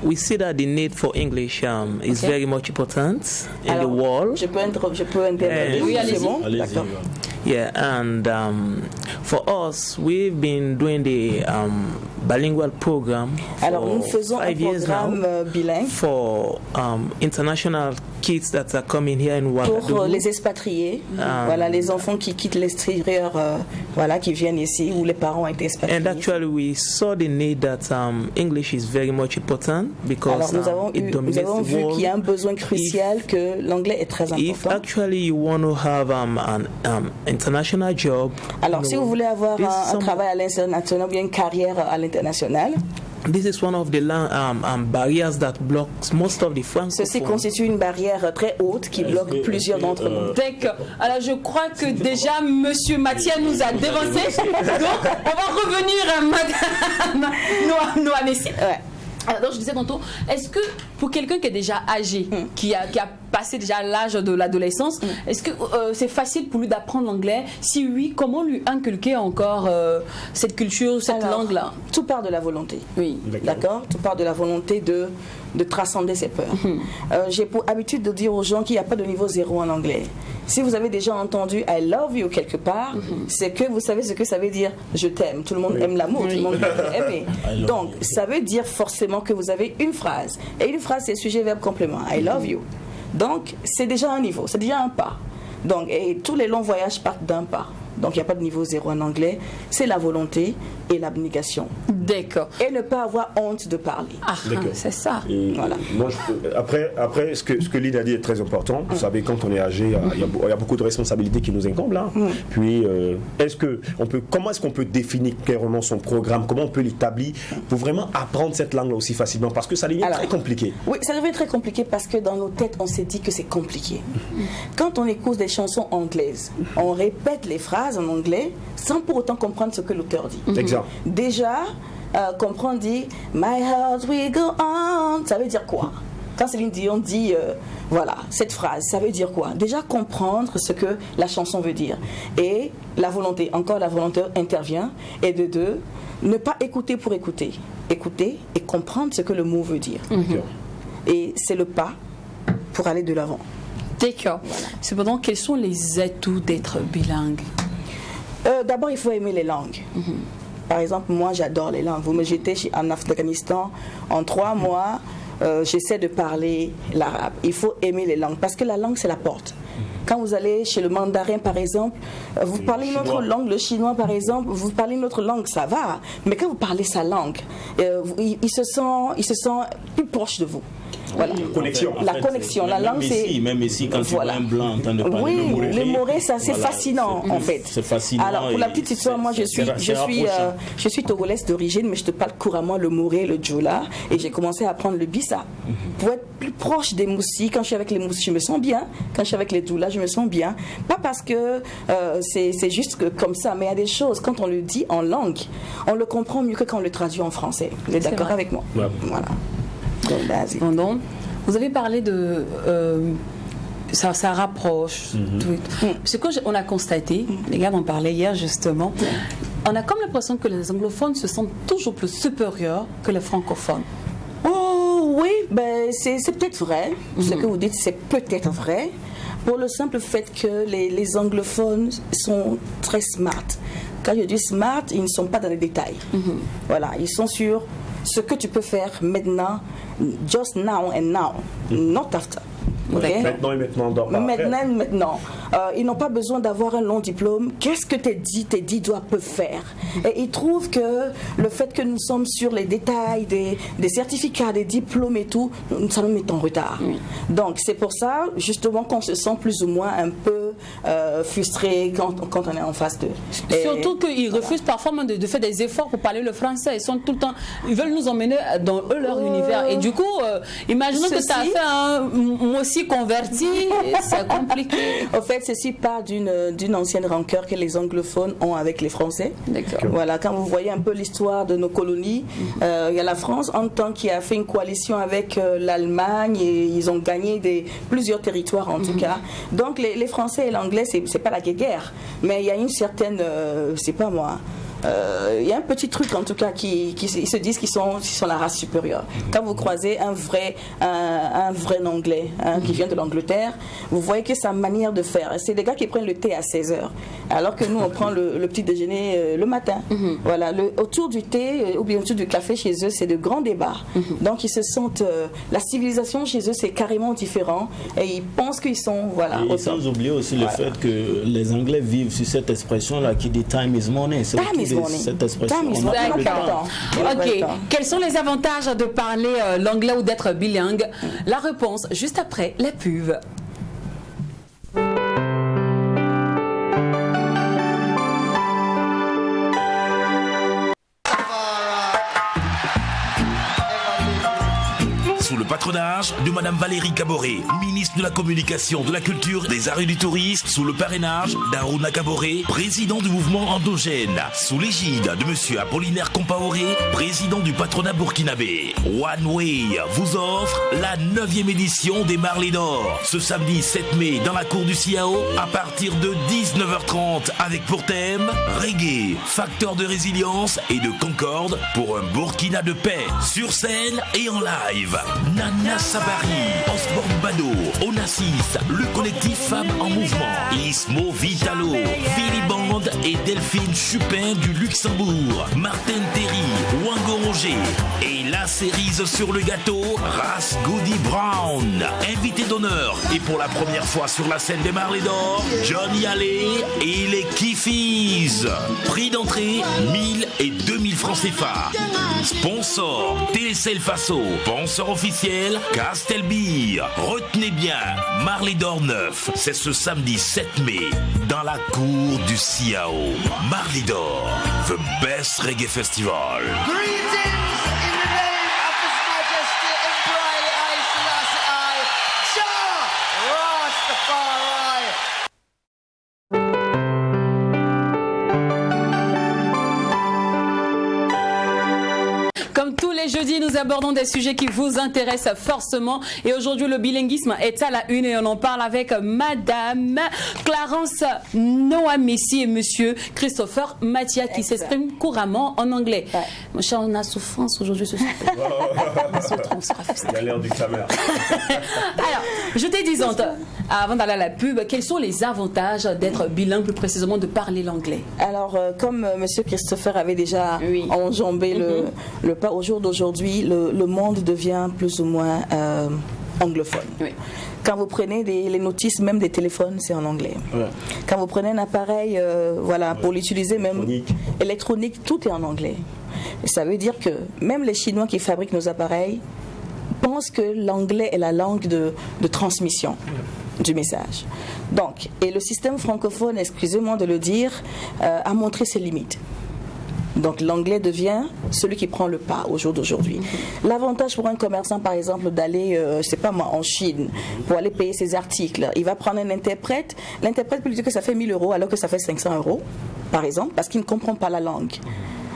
I: We see that the need for English is very much important in the world.
H: Je peux intervenir.
B: Oui, allez-y.
H: C'est bon?
C: Allez-y.
H: D'accord.
I: Yeah, and for us, we've been doing the bilingual program
H: Alors, nous
I: for
H: faisons un
I: 5 years
H: programme
I: now
H: bilingue
I: for international kids that are coming here in
H: pour
I: Ouagadougou.
H: les expatriés, voilà, les enfants qui quittent l'extérieur, voilà, qui viennent ici où les parents ont été expatriés.
I: And actually, we saw the need that English is very much important because
H: Alors,
I: it
H: nous
I: dominates
H: avons
I: the
H: vu qu'il y a un
I: world.
H: besoin crucial que l'anglais est très
I: If
H: important.
I: actually you want to have an international job,
H: Alors, si vous voulez avoir
I: this is
H: un
I: some-
H: travail à l'international ou bien une carrière à l'international,
I: this is one of the barriers that blocks most of the
H: ceci
I: francophones.
H: constitue une barrière très haute qui bloque plusieurs d'entre nous.
B: D'accord. Alors je crois que déjà Monsieur Mathia nous a dévancé. Donc on va revenir à Madame Noa Messi.
H: Ouais.
B: Alors je disais tantôt, est-ce que pour quelqu'un qui est déjà âgé, qui a passé déjà l'âge de l'adolescence, est-ce que c'est facile pour lui d'apprendre l'anglais? Si oui, comment lui inculquer encore cette culture, cette
H: Alors,
B: langue-là?
H: Tout part de la volonté.
B: Oui.
H: D'accord. Tout part de la volonté de transcender ses peurs. J'ai pour habitude de dire aux gens qu'il n'y a pas de niveau zéro en anglais. Si vous avez déjà entendu I love you quelque part, c'est que vous savez ce que ça veut dire je t'aime. Tout le monde aime l'amour, tout le monde veut aimer.
C: I love
H: Donc,
C: you.
H: ça veut dire forcément que vous avez une phrase. Et une phrase, c'est sujet, verbe, complément. I love you. Donc, c'est déjà un niveau, c'est déjà un pas. Donc, et tous les longs voyages partent d'un pas. Donc, il n'y a pas de niveau zéro en anglais. C'est la volonté et l'abnégation.
B: D'accord.
H: Et ne pas avoir honte de parler.
B: Ah,
D: D'accord.
B: c'est ça.
D: Et
H: Voilà.
D: moi, après ce que Lynn a dit est très important. Vous savez, quand on est âgé, il y a beaucoup de responsabilités qui nous incombent là. Puis, comment est-ce qu'on peut définir clairement son programme? Comment on peut l'établir pour vraiment apprendre cette langue aussi facilement? Parce que ça devient
H: Alors,
D: très compliqué.
H: Oui, ça devient très compliqué parce que dans nos têtes, on s'est dit que c'est compliqué. Quand on écoute des chansons anglaises, on répète les phrases en anglais sans pour autant comprendre ce que l'auteur dit.
D: Exemple.
H: Déjà, comprendre dit My heart will go on, ça veut dire quoi? Quand Céline Dion dit voilà, cette phrase, ça veut dire quoi? Déjà comprendre ce que la chanson veut dire. Et la volonté, encore la volonté intervient. Et de deux, ne pas écouter pour écouter. Écouter et comprendre ce que le mot veut dire. Et c'est le pas pour aller de l'avant.
B: D'accord. Cependant, quels sont les atouts d'être bilingue?
H: D'abord, il faut aimer les langues. Par exemple, moi, j'adore les langues. Vous me jetez en Afghanistan en 3 mois, j'essaie de parler l'arabe. Il faut aimer les langues parce que la langue, c'est la porte. Quand vous allez chez le mandarin, par exemple, vous parlez une autre langue, le chinois, par exemple, vous parlez une autre langue, ça va. Mais quand vous parlez sa langue, il se sent plus proche de vous. Voilà.
D: Connexion.
H: La connexion, la langue, c'est...
C: Même ici, quand
H: Voilà.
C: tu vois un blanc en train de parler
H: Oui,
C: le Moré,
H: les Morés, ça c'est
C: voilà,
H: fascinant en fait.
C: C'est fascinant.
H: Alors pour la
C: et
H: petite histoire, moi
C: c'est rapprochant.
H: je suis togolaise d'origine, mais je te parle couramment le Moré, le Djola, et j'ai commencé à apprendre le Bissa. Pour être plus proche des Moussis, quand je suis avec les Moussis, je me sens bien. Quand je suis avec les Djoula, je me sens bien. Pas parce que c'est juste comme ça, mais il y a des choses, quand on le dit en langue, on le comprend mieux que quand on le traduit en français. Vous êtes d'accord
B: vrai.
H: avec moi?
D: Ouais.
H: Voilà. Donc, vas-y.
B: Cependant, vous avez parlé de ça rapproche. Tout. Ce qu'on a constaté, les gars en parlaient hier justement, on a comme l'impression que les anglophones se sentent toujours plus supérieurs que les francophones.
H: Oh oui, ben c'est peut-être vrai. Ce que vous dites, c'est peut-être vrai. Pour le simple fait que les anglophones sont très smart. Quand je dis smart, ils ne sont pas dans les détails. Voilà, ils sont sur ce que tu peux faire maintenant, just now and now, not after. Okay?
D: Maintenant et maintenant.
H: Maintenant. Ils n'ont pas besoin d'avoir un long diplôme. Qu'est-ce que tes dix doigts peuvent faire? Et ils trouvent que le fait que nous sommes sur les détails des certificats, des diplômes et tout, ça nous met en retard. Donc c'est pour ça, justement, qu'on se sent plus ou moins un peu frustré quand on est en face d'eux.
B: Surtout qu'ils refusent parfois même de faire des efforts pour parler le français. Ils sont tout le temps, ils veulent nous emmener dans leur univers. Et du coup, imaginons que tu as fait un mot aussi converti, c'est compliqué.
H: En fait, ceci part d'une ancienne rancœur que les anglophones ont avec les Français. Voilà, quand vous voyez un peu l'histoire de nos colonies, il y a la France en tant qui a fait une coalition avec l'Allemagne et ils ont gagné plusieurs territoires en tout cas. Donc les Français et l'anglais, c'est pas la guerre, mais il y a une certaine, c'est pas moi. Il y a un petit truc en tout cas qui se disent qu'ils sont la race supérieure. Quand vous croisez un vrai anglais qui vient de l'Angleterre, vous voyez que sa manière de faire, c'est des gars qui prennent le thé à 16h alors que nous on prend le petit déjeuner le matin. Voilà, autour du thé ou bien autour du café chez eux, c'est de grands débats. Donc ils se sentent, la civilisation chez eux c'est carrément différent et ils pensent qu'ils sont
C: et sans oublier aussi le fait que les Anglais vivent sur cette expression là qui dit time is money. Cette expression.
B: Ok. Quels sont les avantages de parler l'anglais ou d'être bilingue? La réponse juste après la pub.
J: Sous le patronage de Madame Valérie Kaboré, ministre de la Communication, de la Culture, des Arts et du Tourisme, sous le parrainage d'Aruna Kaboré, président du mouvement endogène, sous l'égide de Monsieur Apollinaire Compaoré, président du patronat burkinabé. One Way vous offre la 9e édition des Marley d'Or, ce samedi 7 mai dans la cour du CIAO, à partir de 19h30, avec pour thème reggae, facteur de résilience et de concorde pour un Burkina de paix, sur scène et en live. Nana Sabari, Osborne Bado, Onassis, le collectif Femmes en Mouvement, Ismo Vitalo, Philly Band et Delphine Chupin du Luxembourg, Martin Terry, Wango Roger et la cerise sur le gâteau, Ras Goody Brown. Invité d'honneur et pour la première fois sur la scène des Marley d'Or, Johnny Alley et les Kiffies. Prix d'entrée 1000 et 2000 francs CFA. Sponsor Télécel Faso, sponsor officiel Castelbeer. Retenez bien, Marley d'Or 9, c'est ce samedi 7 mai dans la cour du CIAO. Marley d'Or, the best reggae festival.
K: Greetings in the name of His Majesty Emperor Haile Selassie I, Jah Rastafari.
B: Comme tous les jeudis, nous abordons des sujets qui vous intéressent forcément. Et aujourd'hui, le bilinguisme est à la une et on en parle avec Madame Clarence Noah Messi et Monsieur Christopher Mathia qui s'expriment couramment en anglais. Mon cher, on a souffrance aujourd'hui ce soir.
D: Il a l'air du caméra.
B: Alors, je t'ai dit, avant d'aller à la pub, quels sont les avantages d'être bilingue, plus précisément de parler l'anglais?
H: Alors, comme Monsieur Christopher avait déjà enjambé le pas au jour d'aujourd'hui, le monde devient plus ou moins anglophone. Quand vous prenez les notices, même des téléphones, c'est en anglais. Quand vous prenez un appareil, pour l'utiliser, même électronique, tout est en anglais. Et ça veut dire que même les Chinois qui fabriquent nos appareils pensent que l'anglais est la langue de transmission du message. Donc, et le système francophone, excusez-moi de le dire, a montré ses limites. Donc l'anglais devient celui qui prend le pas au jour d'aujourd'hui. L'avantage pour un commerçant, par exemple, d'aller, en Chine, pour aller payer ses articles, il va prendre un interprète. L'interprète peut lui dire que ça fait 1000 € alors que ça fait 500 €, par exemple, parce qu'il ne comprend pas la langue.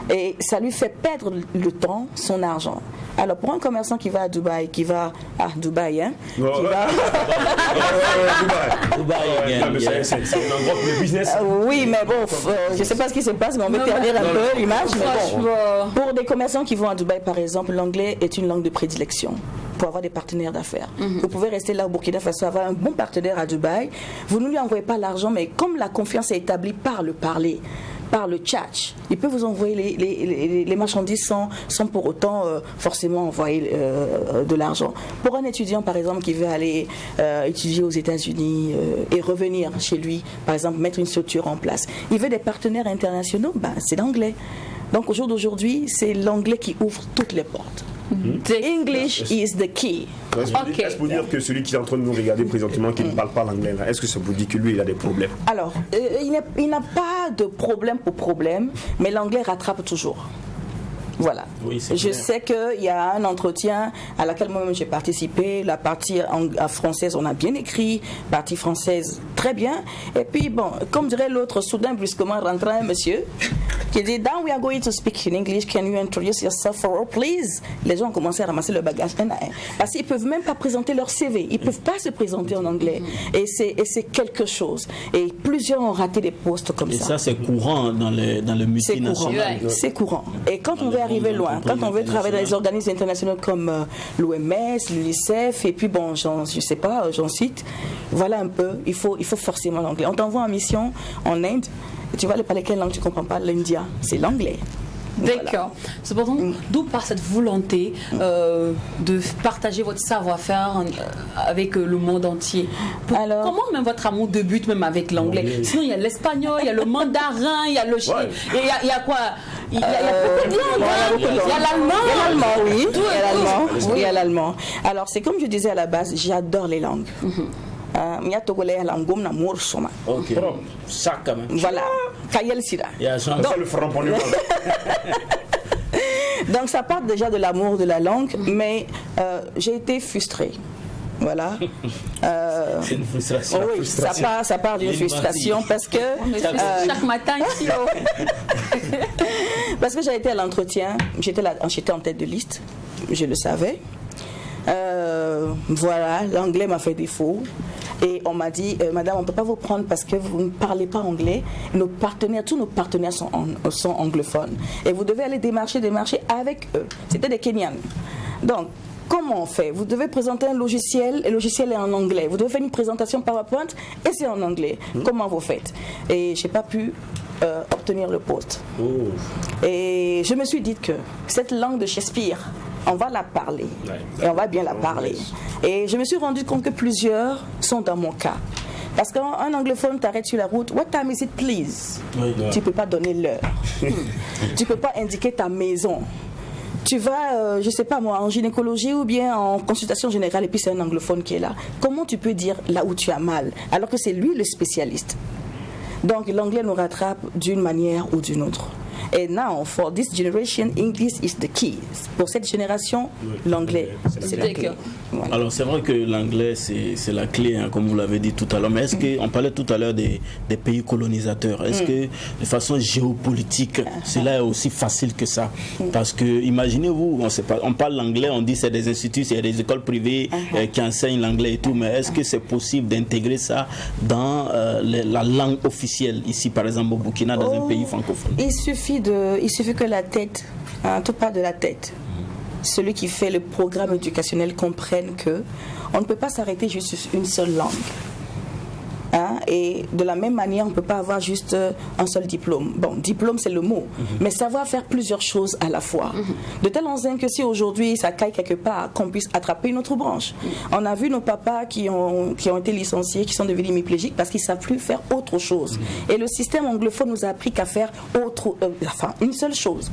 H: Et ça lui fait perdre le temps, son argent. Alors pour un commerçant qui va à Dubaï, qui va à Dubaï, hein, qui va...
D: Dubaï, c'est un endroit pour le business.
H: Oui, mais bon, je ne sais pas ce qui se passe, mais on veut ternir un peu l'image. Mais bon, pour des commerçants qui vont à Dubaï, par exemple, l'anglais est une langue de prédilection pour avoir des partenaires d'affaires. Vous pouvez rester là au Burkina Faso, avoir un bon partenaire à Dubaï. Vous ne lui envoyez pas l'argent, mais comme la confiance est établie par le parler, par le chat, il peut vous envoyer les marchandises sans pour autant forcément envoyer de l'argent. Pour un étudiant, par exemple, qui veut aller étudier aux États-Unis et revenir chez lui, par exemple, mettre une structure en place, il veut des partenaires internationaux, c'est l'anglais. Donc au jour d'aujourd'hui, c'est l'anglais qui ouvre toutes les portes. English is the key.
D: Est-ce pour dire que celui qui est en train de nous regarder présentement, qui ne parle pas l'anglais, est-ce que ça vous dit que lui, il a des problèmes?
H: Alors, il n'a pas de problème pour problème, mais l'anglais rattrape toujours. Voilà.
C: Oui,
H: je sais qu'il y a un entretien à laquelle moi-même j'ai participé. La partie française, on a bien écrit. Partie française, très bien. Et puis, bon, comme dirait l'autre, soudain, brusquement, rentre un monsieur qui dit "Now we are going to speak in English. Can you introduce yourself for all, please?" Les gens ont commencé à ramasser le bagage un à un. Parce qu'ils ne peuvent même pas présenter leur CV. Ils ne peuvent pas se présenter en anglais. Et c'est quelque chose. Et plusieurs ont raté des postes comme ça.
C: Et ça, c'est courant dans le multinational.
H: C'est courant. Et quand on veut arriver loin, quand on veut travailler dans les organismes internationaux comme l'OMS, l'UNICEF, et puis bon, j'en cite, voilà un peu, il faut forcément l'anglais. On t'envoie en mission en Inde, et tu vas aller parler quelle langue tu ne comprends pas? L'indien, c'est l'anglais.
B: D'accord.
H: Voilà.
B: Cependant, d'où part cette volonté de partager votre savoir-faire avec le monde entier? Comment même votre amour débute même avec l'anglais? Sinon, il y a l'espagnol, il y a le mandarin, il y a le chinois, il y a quoi? Il y a beaucoup de langues. Il y a l'allemand.
H: Oui. Il y a l'allemand. Alors, c'est comme je disais à la base, j'adore les langues.
C: Ok, ça quand même.
H: Voilà.
D: Donc, le front pour lui.
H: Donc ça part déjà de l'amour de la langue, mais j'ai été frustrée. Voilà.
C: C'est une frustration.
H: Oui, ça part d'une frustration parce que
B: chaque matin ici.
H: Parce que j'ai été à l'entretien, j'étais en tête de liste, je le savais. Voilà, l'anglais m'a fait défaut. Et on m'a dit, madame, on ne peut pas vous prendre parce que vous ne parlez pas anglais. Tous nos partenaires sont anglophones. Et vous devez aller démarcher avec eux. C'était des Kenyans. Donc, comment on fait? Vous devez présenter un logiciel, et le logiciel est en anglais. Vous devez faire une présentation PowerPoint et c'est en anglais. Comment vous faites? Et je n'ai pas pu obtenir le poste. Et je me suis dit que cette langue de Shakespeare, on va la parler et on va bien la parler. Et je me suis rendu compte que plusieurs sont dans mon cas. Parce qu'un anglophone t'arrête sur la route, "What time is it, please?" Tu ne peux pas donner l'heure. Tu ne peux pas indiquer ta maison. Tu vas, je ne sais pas moi, en gynécologie ou bien en consultation générale et puis c'est un anglophone qui est là. Comment tu peux dire là où tu as mal alors que c'est lui le spécialiste? Donc l'anglais nous rattrape d'une manière ou d'une autre. Et now, for this generation, English is the key. Pour cette génération, l'anglais, c'est la clé.
C: Voilà. Alors, c'est vrai que l'anglais, c'est la clé, hein, comme vous l'avez dit tout à l'heure. Mais est-ce qu'on parlait tout à l'heure des pays colonisateurs? Est-ce que, de façon géopolitique, cela est aussi facile que ça? Parce que, imaginez-vous, on parle l'anglais, on dit c'est des instituts, c'est des écoles privées qui enseignent l'anglais et tout. Mais est-ce que c'est possible d'intégrer ça dans la langue officielle, ici, par exemple, au Burkina, dans un pays francophone?
H: Il suffit que la tête, tout part de la tête. Celui qui fait le programme éducationnel comprenne que on ne peut pas s'arrêter juste sur une seule langue. Et de la même manière, on ne peut pas avoir juste un seul diplôme. Bon, diplôme, c'est le mot, mais savoir faire plusieurs choses à la fois. De telle enseigne que si aujourd'hui ça caille quelque part, qu'on puisse attraper une autre branche. On a vu nos papas qui ont été licenciés, qui sont devenus hémiplégiques parce qu'ils ne savent plus faire autre chose. Et le système anglophone nous a appris qu'à faire une seule chose.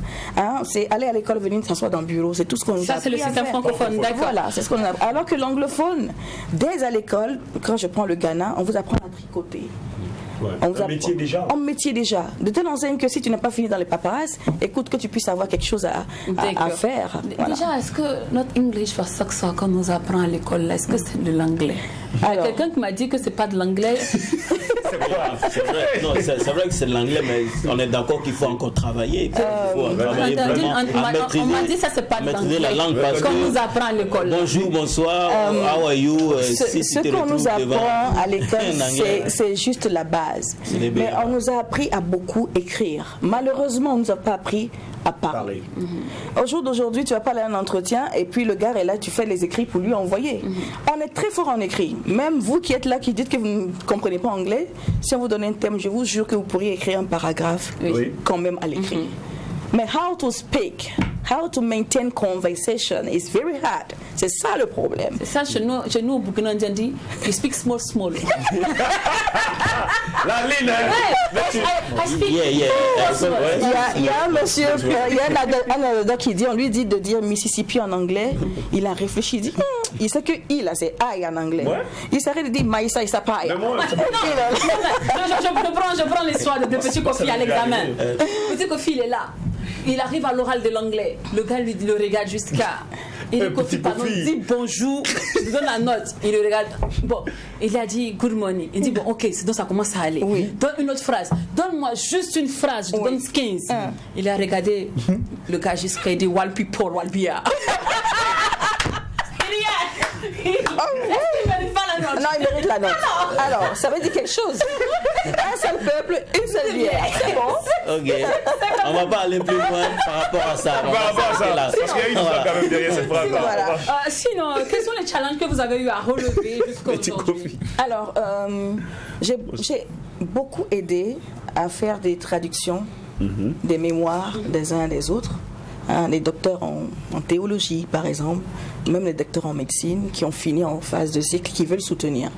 H: C'est aller à l'école, venir s'asseoir dans le bureau, c'est tout ce qu'on nous a appris.
B: Ça, c'est le système francophone, d'accord.
H: Voilà, c'est ce qu'on a. Alors que l'anglophone, dès à l'école, quand je prends le Ghana, on vous apprend à tricoter. En métier déjà. De telle enseigne que si tu n'as pas fini dans les paparazzi, écoute que tu puisses avoir quelque chose à faire. Voilà.
B: Déjà, est-ce que notre English for Success qu'on nous apprend à l'école, est-ce que c'est de l'anglais? Il y a quelqu'un qui m'a dit que c'est pas de l'anglais.
C: C'est vrai que c'est de l'anglais, mais on est d'accord qu'il faut encore travailler. Il faut travailler vraiment à maîtriser,
B: on m'a dit ça, c'est pas de
C: maîtriser la
B: l'anglais.
C: langue parce
B: Qu'on
C: que
B: nous apprend à l'école.
C: bonjour, bonsoir, how are you?
H: Ce qu'on nous apprend à l'école, c'est juste la base. Mais on nous a appris à beaucoup écrire. Malheureusement, on ne nous a pas appris à parler. Au jour d'aujourd'hui, tu vas pas aller à un entretien et puis le gars est là, tu fais les écrits pour lui envoyer. On est très fort en écrit. Même vous qui êtes là, qui dites que vous ne comprenez pas anglais, si on vous donne un thème, je vous jure que vous pourriez écrire un paragraphe quand même à l'écrit. Mais how to speak, how to maintain conversation is very hard. C'est ça le problème.
B: C'est ça, chez nous au Burkina, on dit, you speak small, small.
D: La ligne,
B: I speak small.
H: Il y a un monsieur, il y a un anecdote qui dit, on lui dit de dire Mississippi en anglais. Il a réfléchi, il dit, il sait que il là c'est I en anglais. Il s'arrête de dire Maïsa, il s'appelle.
B: Je prends l'histoire de petit Kofi à l'examen. Petit Kofi, il est là. Il arrive à l'oral de l'anglais. Le gars lui le regarde jusqu'à. Il dit Kofi, pardon, il dit bonjour. Je lui donne la note. Il le regarde. Bon, il a dit good morning. Il dit bon, ok, donc ça commence à aller. Donne une autre phrase. Donne-moi juste une phrase. Je te donne 15. Il a regardé le gars jusqu'à. Il dit Walpi Paul, Walpia.
H: Non, il mérite la note. Alors, ça veut dire quelque chose. Un seul peuple, une seule bière. C'est bon.
C: Ok. On va pas aller plus loin par rapport à ça.
D: Par rapport à ça. Parce qu'il y a une histoire quand même derrière cette phrase-là.
H: Voilà.
B: Sinon, quels sont les challenges que vous avez eu à relever jusqu'à aujourd'hui?
H: Alors, j'ai beaucoup aidé à faire des traductions des mémoires des uns et des autres. Les docteurs en théologie, par exemple, même les docteurs en médecine qui ont fini en phase de cycle, qui veulent soutenir.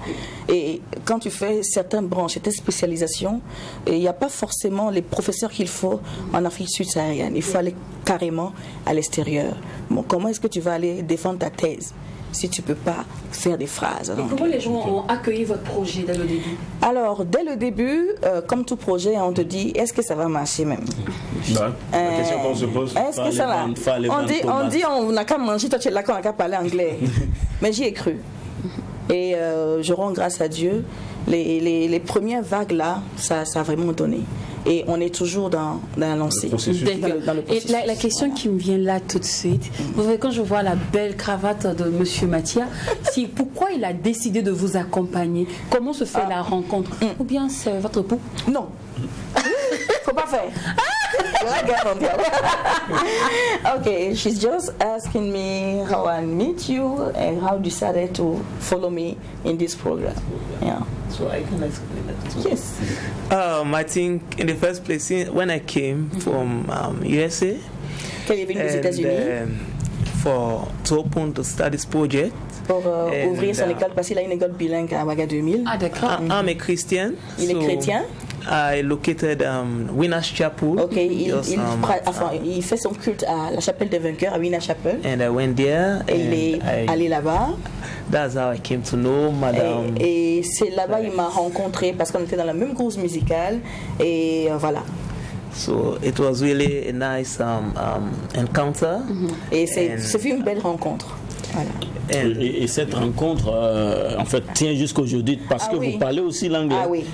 H: Et quand tu fais certaines branches, certaines spécialisations, il n'y a pas forcément les professeurs qu'il faut en Afrique subsaharienne. Il faut aller carrément à l'extérieur. Bon, comment est-ce que tu vas aller défendre ta thèse si tu ne peux pas faire des phrases?
B: Et comment les gens ont accueilli votre projet dès le début?
H: Alors, dès le début, comme tout projet, on te dit, est-ce que ça va marcher même?
D: La question qu'on se pose.
H: Est-ce que ça va? On dit, on n'a qu'à manger, toi tu es là, qu'on n'a qu'à parler anglais. Mais j'y ai cru. Et je rends grâce à Dieu. Les premières vagues là, ça a vraiment donné. Et on est toujours dans la lancée. Dans le processus.
B: Et la question qui me vient là tout de suite, vous voyez, quand je vois la belle cravate de Monsieur Mathia, c'est pourquoi il a décidé de vous accompagner? Comment se fait la rencontre? Ou bien c'est votre époux?
H: Non. Faut pas faire. Okay, she's just asking me how I meet you and how you decided to follow me in this program. Yeah.
I: So I can explain that too.
H: Yes.
I: I think in the first place, when I came from USA,
H: Quand il est venu aux États-Unis
I: to open the studies project.
H: Pour ouvrir son école, parce qu'il a une école bilingue à Ouaga 2000.
B: Ah, d'accord.
I: I'm a Christian.
H: Il est chrétien.
I: I located Winners Chapel.
H: Ok, il fait son culte à la chapelle des vainqueurs, à Winners Chapel.
I: And I went there.
H: Et il est allé là-bas.
I: That's how I came to know Madame.
H: Et c'est là-bas qu'il m'a rencontré parce qu'on était dans la même groupe musicale. Et voilà.
I: So it was really a nice encounter.
H: Et ce fut une belle rencontre. Voilà.
C: Et cette rencontre, en fait, tient jusqu'aujourd'hui parce que vous parlez aussi l'anglais.
H: Ah oui.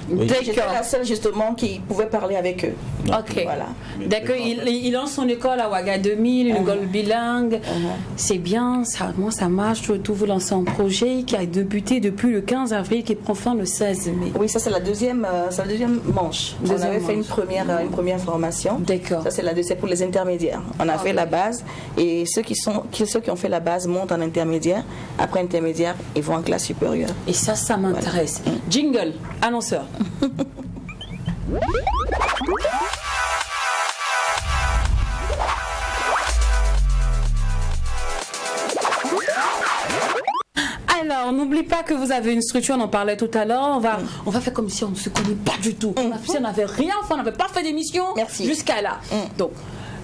H: J'étais la seule justement qui pouvait parler avec eux.
B: Ok.
H: Voilà.
B: D'accord. Il lance son école à Ouaga 2000, une école bilingue. C'est bien, ça marche. Tout vous lancez un projet qui a débuté depuis le 15 avril, qui prend fin le 16 mai.
H: Oui, ça c'est la deuxième manche. On avait fait une première formation.
B: D'accord.
H: Ça c'est pour les intermédiaires. On a fait la base et ceux qui ont fait la base montent en intermédiaire. Après intermédiaire, ils vont en classe supérieure.
B: Et ça m'intéresse. Voilà. Jingle, annonceur. Alors, n'oublie pas que vous avez une structure, on en parlait tout à l'heure. On va faire comme si on ne se connaît pas du tout. Si on n'avait rien fait, on n'avait pas fait d'émission jusqu'à là. Donc,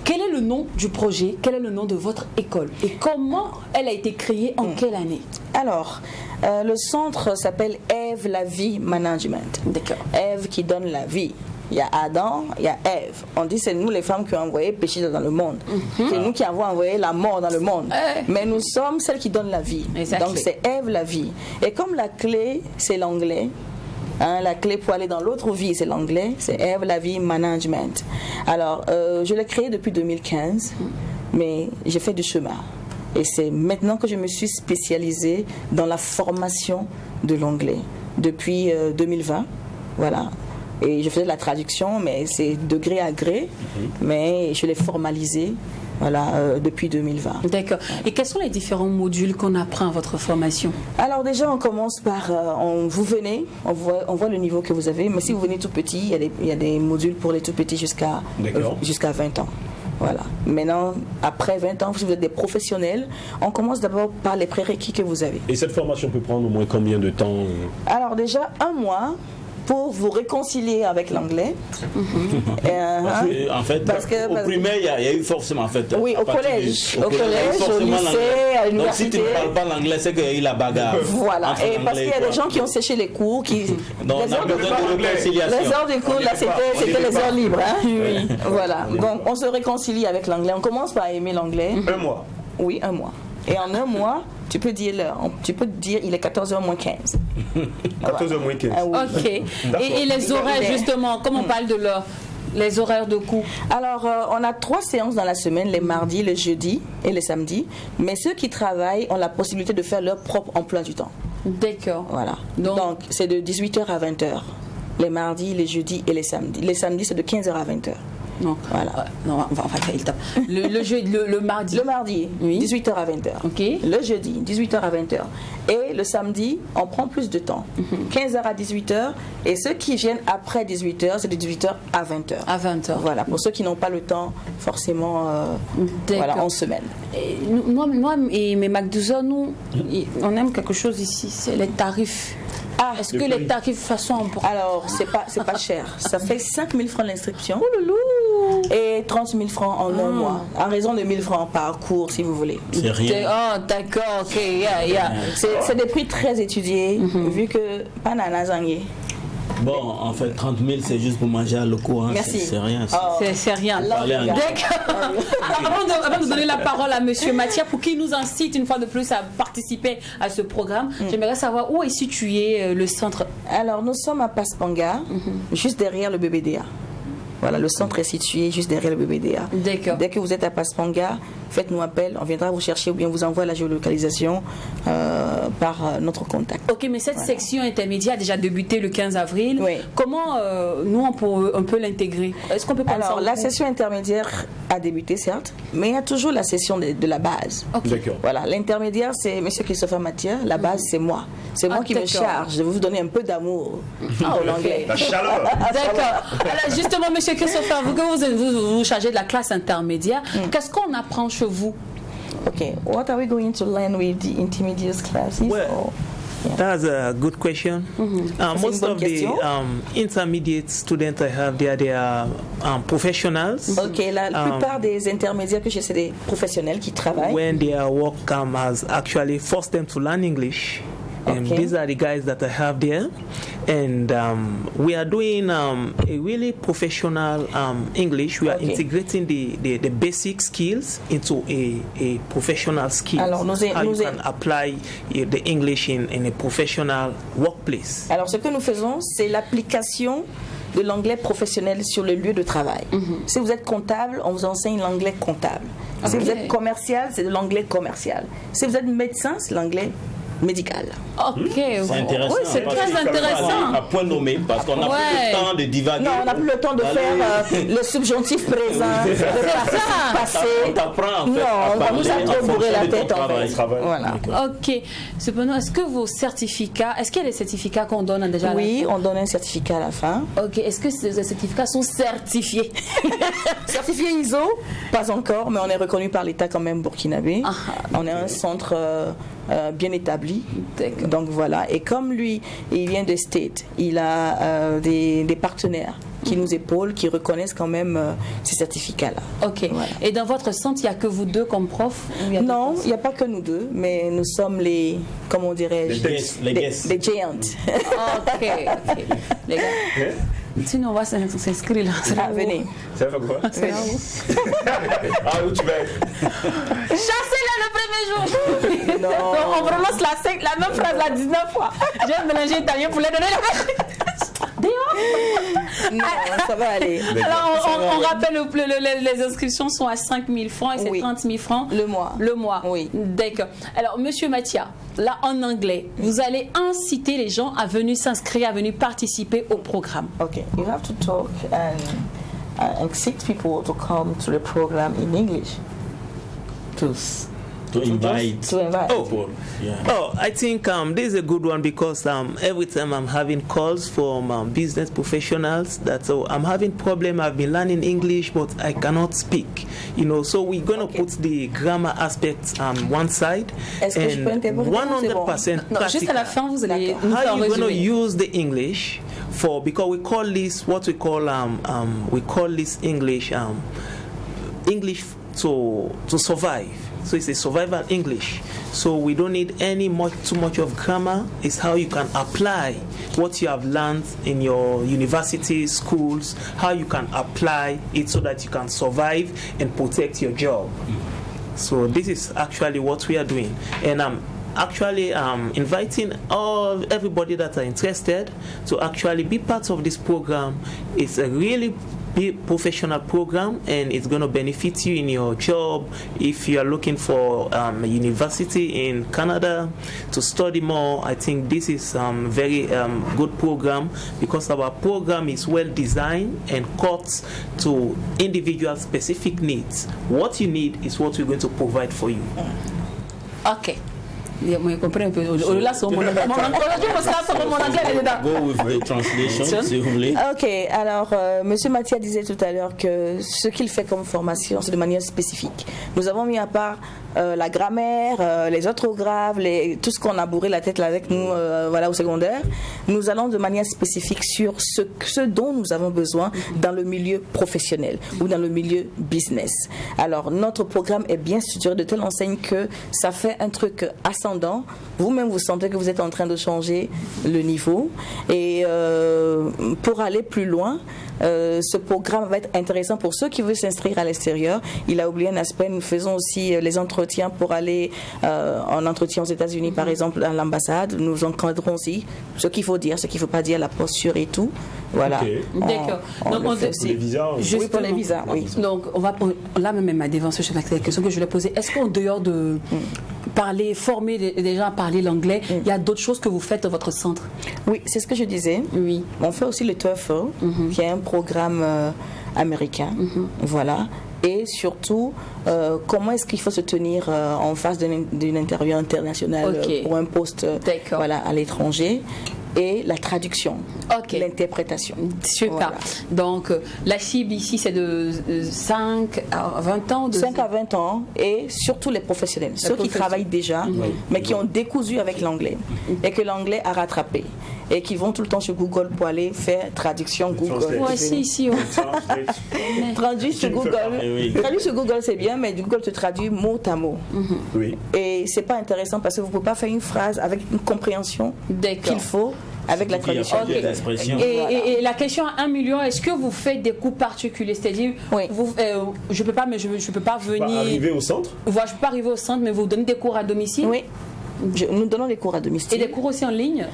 B: quel est le nom du projet? Quel est le nom de votre école? Et comment elle a été créée? En quelle année?
H: Alors, le centre s'appelle Ève la vie management.
B: D'accord.
H: Ève qui donne la vie. Il y a Adam, il y a Ève. On dit c'est nous les femmes qui avons envoyé le péché dans le monde. C'est nous qui avons envoyé la mort dans le monde. Mais nous sommes celles qui donnent la vie.
B: Exactement.
H: Donc c'est Ève la vie. Et comme la clé, c'est l'anglais, Hein, la clé pour aller dans l'autre vie, c'est l'anglais, c'est Ève la vie management. Alors, je l'ai créé depuis 2015, mais j'ai fait du chemin. Et c'est maintenant que je me suis spécialisée dans la formation de l'anglais depuis 2020. Voilà. Et je faisais de la traduction, mais c'est de gré à gré, mais je l'ai formalisé. Voilà, depuis 2020.
B: D'accord. Et quels sont les différents modules qu'on apprend à votre formation?
H: Alors déjà, on commence par, vous venez, on voit le niveau que vous avez, mais si vous venez tout petit, il y a des modules pour les tout petits jusqu'à 20 ans. Voilà. Maintenant, après 20 ans, si vous êtes des professionnels, on commence d'abord par les prérequis que vous avez.
D: Et cette formation peut prendre au moins combien de temps?
H: Alors déjà, 1 mois pour vous réconcilier avec l'anglais.
C: En fait, au primaire, il y a eu forcément, en fait.
H: Oui, au collège, au lycée, à l'université.
C: Donc si tu ne parles pas l'anglais, c'est qu'il y a eu la bagarre.
H: Voilà, et parce qu'il y a des gens qui ont séché les cours,
C: Donc,
H: les heures de cours, là, c'était les heures libres. Hein? Oui. Voilà, donc on se réconcilie avec l'anglais. On commence par aimer l'anglais.
D: 1 mois.
H: Oui, 1 mois. Et en 1 mois, tu peux dire l'heure. Tu peux dire il est 14h moins 15.
D: 14h moins 15.
H: Ah, oui.
B: Ok. Et les horaires, justement, comme on parle de l'heure, les horaires de cours?
H: Alors, on a 3 séances dans la semaine, les mardis, les jeudis et les samedis. Mais ceux qui travaillent ont la possibilité de faire leur propre emploi du temps.
B: D'accord.
H: Voilà. Donc c'est de 18h à 20h. Les mardis, les jeudis et les samedis. Les samedis, c'est de 15h à 20h.
B: Non,
H: voilà.
B: Non, on va faire le temps. Le mardi.
H: Le mardi,
B: oui.
H: 18h à 20h.
B: Ok.
H: Le jeudi, 18h à 20h. Et le samedi, on prend plus de temps. 15h à 18h. Et ceux qui viennent après 18h, c'est de 18h à 20h.
B: À 20h.
H: Voilà, pour ceux qui n'ont pas le temps, forcément, voilà, en semaine.
B: Et moi et mes MacDouza, nous, on aime quelque chose ici, c'est les tarifs. Est-ce que les tarifs sont importants?
H: Alors, c'est pas cher. Ça fait 5 000 francs l'inscription. Et 30 000 francs en 1 mois. En raison de 1 000 francs par cours, si vous voulez.
C: C'est rien.
B: Oh, d'accord, ok,
H: C'est des prix très étudiés, vu que pas nanazangé.
C: Bon, en fait, 30 000, c'est juste pour manger à locaux. Hein.
H: Merci.
C: C'est rien.
B: C'est rien. Avant de donner la parole à Monsieur Mathia pour qu'il nous incite une fois de plus à participer à ce programme, j'aimerais savoir où est situé le centre.
H: Alors, nous sommes à Paspanga, juste derrière le BBDA. Voilà, le centre est situé juste derrière le BBDA.
B: D'accord.
H: Dès que vous êtes à Paspanga, faites-nous appel, on viendra vous chercher ou bien vous envoie la géolocalisation par notre contact.
B: Ok, mais cette section intermédiaire a déjà débuté le 15 avril.
H: Oui.
B: Comment nous on peut l'intégrer? Est-ce qu'on peut penser?
H: Alors, la session intermédiaire a débuté, certes, mais il y a toujours la session de la base.
B: Okay.
D: D'accord.
H: Voilà, l'intermédiaire, c'est M. Christopher Mathieu, la base, c'est moi. C'est moi qui me charge de vous donner un peu d'amour en anglais.
D: La chaleur.
B: D'accord. Alors, justement, M. Christopher, vous chargez de la classe intermédiaire. Qu'est-ce qu'on apprend chez vous?
H: Okay, what are we going to learn with the intermediate classes?
I: Well, that's a good question. Most of the intermediate students I have there, they are professionals.
H: Ok, la plupart des intermédiaires que j'ai, c'est des professionnels qui travaillent.
I: When their work has actually forced them to learn English. And these are the guys that I have there. And we are doing a really professional English. We are integrating the basic skills into a professional skill. How you can apply the English in a professional workplace.
H: Alors, ce que nous faisons, c'est l'application de l'anglais professionnel sur le lieu de travail. Si vous êtes comptable, on vous enseigne l'anglais comptable. Si vous êtes commercial, c'est de l'anglais commercial. Si vous êtes médecin, c'est l'anglais médical.
B: Ok,
C: c'est intéressant.
B: Oui, c'est très intéressant.
C: À point nommé, parce qu'on n'a plus le temps de divaguer.
H: Non, on n'a plus le temps de faire le subjonctif présent, le passé.
C: On t'apprend en fait.
H: Non, on nous a trop bourré la tête en fait.
B: Voilà. Ok. Cependant, est-ce que vos certificats, est-ce qu'il y a des certificats qu'on donne déjà?
H: Oui, on donne un certificat à la fin.
B: Ok. Est-ce que ces certificats sont certifiés?
H: Certifié ISO, pas encore, mais on est reconnu par l'État quand même burkinabé. On est un centre bien établi. Donc voilà. Et comme lui, il vient de State, il a des partenaires qui nous épaulent, qui reconnaissent quand même ces certificats-là.
B: Ok. Voilà. Et dans votre centre, il n'y a que vous deux comme prof?
H: Non, il n'y a pas que nous deux, mais nous sommes les, comment dirais-je, les giants.
B: Ok. Les gars. Sinon, on va s'inscrire là.
H: Ah, venez.
D: Ça va quoi?
B: C'est là où?
D: Où tu vas?
B: Chassez-la le premier jour.
H: Non.
B: On prononce la même phrase la 19 fois. J'ai mélangé italien pour les donner la
H: Non, ça va aller.
B: Alors, on rappelle, les inscriptions sont à 5 000 francs et c'est
H: Oui.
B: 30 000 francs
H: Le mois. Oui.
B: D'accord. Alors, Monsieur Mathia, là, en anglais, vous allez inciter les gens à venir s'inscrire, à venir participer au programme.
H: Okay, you have to talk and excite people to come to the program in English.
C: To invite.
H: To invite.
C: people. Yeah.
I: Oh, I think this is a good one because every time I'm having calls from business professionals that I'm having problem. I've been learning English, but I cannot speak. So we're gonna put the grammar aspect on one side
H: Est-ce que je peux intervenir?
I: 100%
B: Non, juste à la fin, vous allez nous
I: How
B: faire un
I: you gonna
B: résumé.
I: use the English for? Because we call this what we call this English English to survive. So it's a survival English. So we don't need too much of grammar. It's how you can apply what you have learned in your university, schools, how you can apply it so that you can survive and protect your job. So this is actually what we are doing. And I'm actually inviting everybody that are interested to actually be part of this program. It's a really big professional program and it's going to benefit you in your job if you are looking for a university in Canada to study more. I think this is very good program because our program is well designed and cut to individual specific needs. What you need is what we're going to provide for you.
B: Ok. Vous comprenez un peu. Là, c'est mon anglais.
C: Go with the translation, si vous voulez.
H: Ok, alors Monsieur Mathia disait tout à l'heure que ce qu'il fait comme formation, c'est de manière spécifique. Nous avons mis à part la grammaire, les orthographes, tout ce qu'on a bourré la tête là avec nous au secondaire. Nous allons de manière spécifique sur ce dont nous avons besoin dans le milieu professionnel ou dans le milieu business. Alors notre programme est bien structuré de telle enseigne que ça fait un truc ascendant. Vous-même vous sentez que vous êtes en train de changer le niveau et pour aller plus loin, ce programme va être intéressant pour ceux qui veulent s'inscrire à l'extérieur. Il a oublié un aspect, nous faisons aussi les entretiens pour aller en entretien aux États-Unis, par exemple, à l'ambassade. Nous encadrons aussi ce qu'il faut dire, ce qu'il ne faut pas dire, la posture et tout. Voilà.
D: Okay.
B: D'accord. Donc,
D: pour les visas.
H: Oui, pour les visas, oui.
B: Donc, là même à devant ce chef d'accueil, la question que je voulais poser, est-ce qu'en dehors de parler, former des gens à parler l'anglais, il y a d'autres choses que vous faites dans votre centre?
H: Oui, c'est ce que je disais.
B: Oui.
H: On fait aussi le TOEFL, qui est un programme américain. Voilà. Et surtout, comment est-ce qu'il faut se tenir en face d'une interview internationale pour un poste à l'étranger. Et la traduction, l'interprétation.
B: Super. Voilà. Donc, la cible ici, c'est de 5 à 20 ans
H: 5 à 20 ans, et surtout les professionnels, ceux qui travaillent déjà, mais qui ont décousu avec l'anglais, et que l'anglais a rattrapé, et qui vont tout le temps sur Google pour aller faire traduction Google.
B: Ouais, ici.
H: Traduit sur Google. Traduit sur Google, c'est bien, mais Google te traduit mot à mot.
D: Oui.
H: Et c'est pas intéressant parce que vous ne pouvez pas faire une phrase avec une compréhension qu'il faut. Avec la traduction.
B: Et la question à 1 million, est-ce que vous faites des cours particuliers? C'est-à-dire, je peux pas, mais je peux pas venir.
D: Arriver au centre?
B: Voilà, je peux pas arriver au centre, mais vous donnez des cours à domicile?
H: Oui. Nous donnons des cours à domicile.
B: Et des cours aussi en ligne?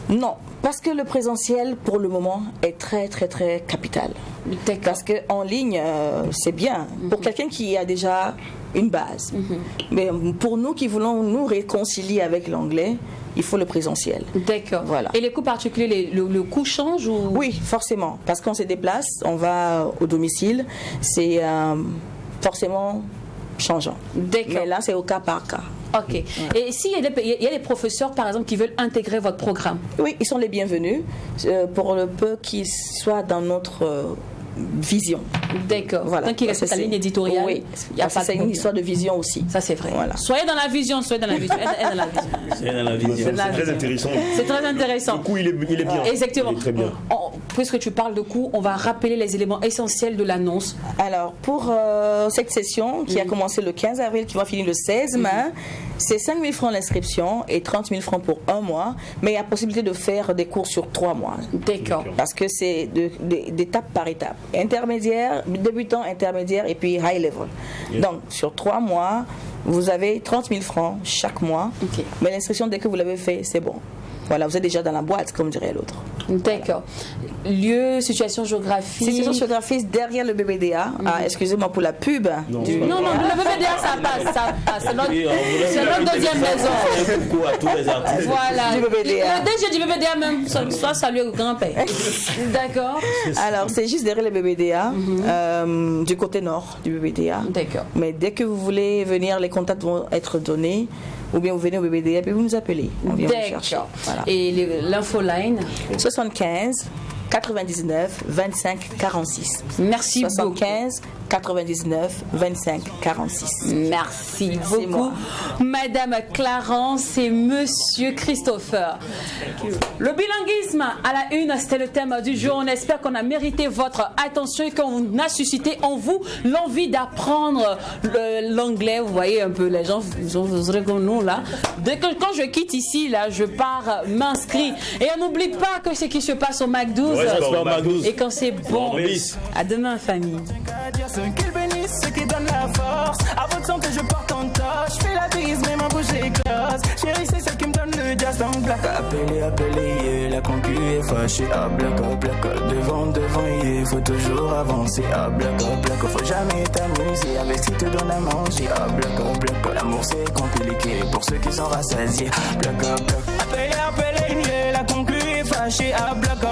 H: Non, parce que le présentiel, pour le moment, est très, très, très capital. Parce qu'en ligne, c'est bien. Pour quelqu'un qui a déjà une base. Mais pour nous qui voulons nous réconcilier avec l'anglais, il faut le présentiel.
B: D'accord.
H: Voilà.
B: Et les coûts particuliers, le coût change ou...
H: Oui, forcément. Parce qu'on se déplace, on va au domicile, c'est forcément changeant.
B: D'accord.
H: Mais là, c'est au cas par cas.
B: Ok. Et s'il y a des professeurs, par exemple, qui veulent intégrer votre programme?
H: Oui, ils sont les bienvenus, pour le peu qu'ils soient dans notre vision.
B: D'accord.
H: Voilà.
B: Donc il reste sa ligne éditoriale.
H: Oui, c'est une histoire de vision aussi.
B: Ça c'est vrai.
H: Voilà.
B: Soyez dans la vision, soyez dans la vision.
D: C'est très intéressant.
B: C'est très intéressant.
D: Le coup, il est bien.
B: Exactement.
D: Il est très bien.
B: Puisque tu parles de coût, on va rappeler les éléments essentiels de l'annonce.
H: Alors, pour cette session qui a commencé le 15 avril, qui va finir le 16 mai, c'est 5 000 francs l'inscription et 30 000 francs pour 1 mois. Mais il y a possibilité de faire des cours sur 3 mois.
B: D'accord.
H: Parce que c'est d'étape par étape. Intermédiaire, débutant, intermédiaire et puis high level. Donc, sur 3 mois, vous avez 30 000 francs chaque mois. Mais l'inscription, dès que vous l'avez fait, c'est bon. Voilà, vous êtes déjà dans la boîte, comme dirait l'autre.
B: D'accord. Lieu, situation géographique.
H: Situation géographique derrière le BBDA. Excusez-moi pour la pub.
B: Non, le BBDA, ça passe. C'est notre deuxième maison.
C: Coucou à tous les artistes.
B: Voilà.
H: Du BBDA.
B: Le DG du BBDA même, soit salué au grand-père. D'accord.
H: Alors, c'est juste derrière le BBDA, du côté nord du BBDA.
B: D'accord.
H: Mais dès que vous voulez venir, les contacts vont être donnés. Ou bien vous venez au BBDA et vous nous appelez. On vient vous chercher. Voilà.
B: Et l'infoline
H: 75 99 25 46.
B: Merci
H: 75 99 25 46.
B: Merci beaucoup, Madame Clarence et Monsieur Christopher. Le bilinguisme à la une, c'était le thème du jour. On espère qu'on a mérité votre attention et qu'on a suscité en vous l'envie d'apprendre l'anglais. Vous voyez un peu les gens, vous aurez comme nous là. Quand je quitte ici, là, je pars m'inscrire. Et on n'oublie pas que ce qui se passe au McDo. Et quand c'est bon, à demain, famille.
A: Qu'il bénisse ceux qui donnent la force. À votre santé, je porte en torche. Je fais la bise, mais ma bouche éclose. Chérie, c'est celle qui me donne le jazz en black. Appelez, la concu est fâchée. À black, devant, il faut toujours avancer. À black, faut jamais t'amuser. Avec ce qui te donne à manger. À black, l'amour c'est compliqué pour ceux qui sont rassasiés. Black, appelez, la concu est fâchée. À black,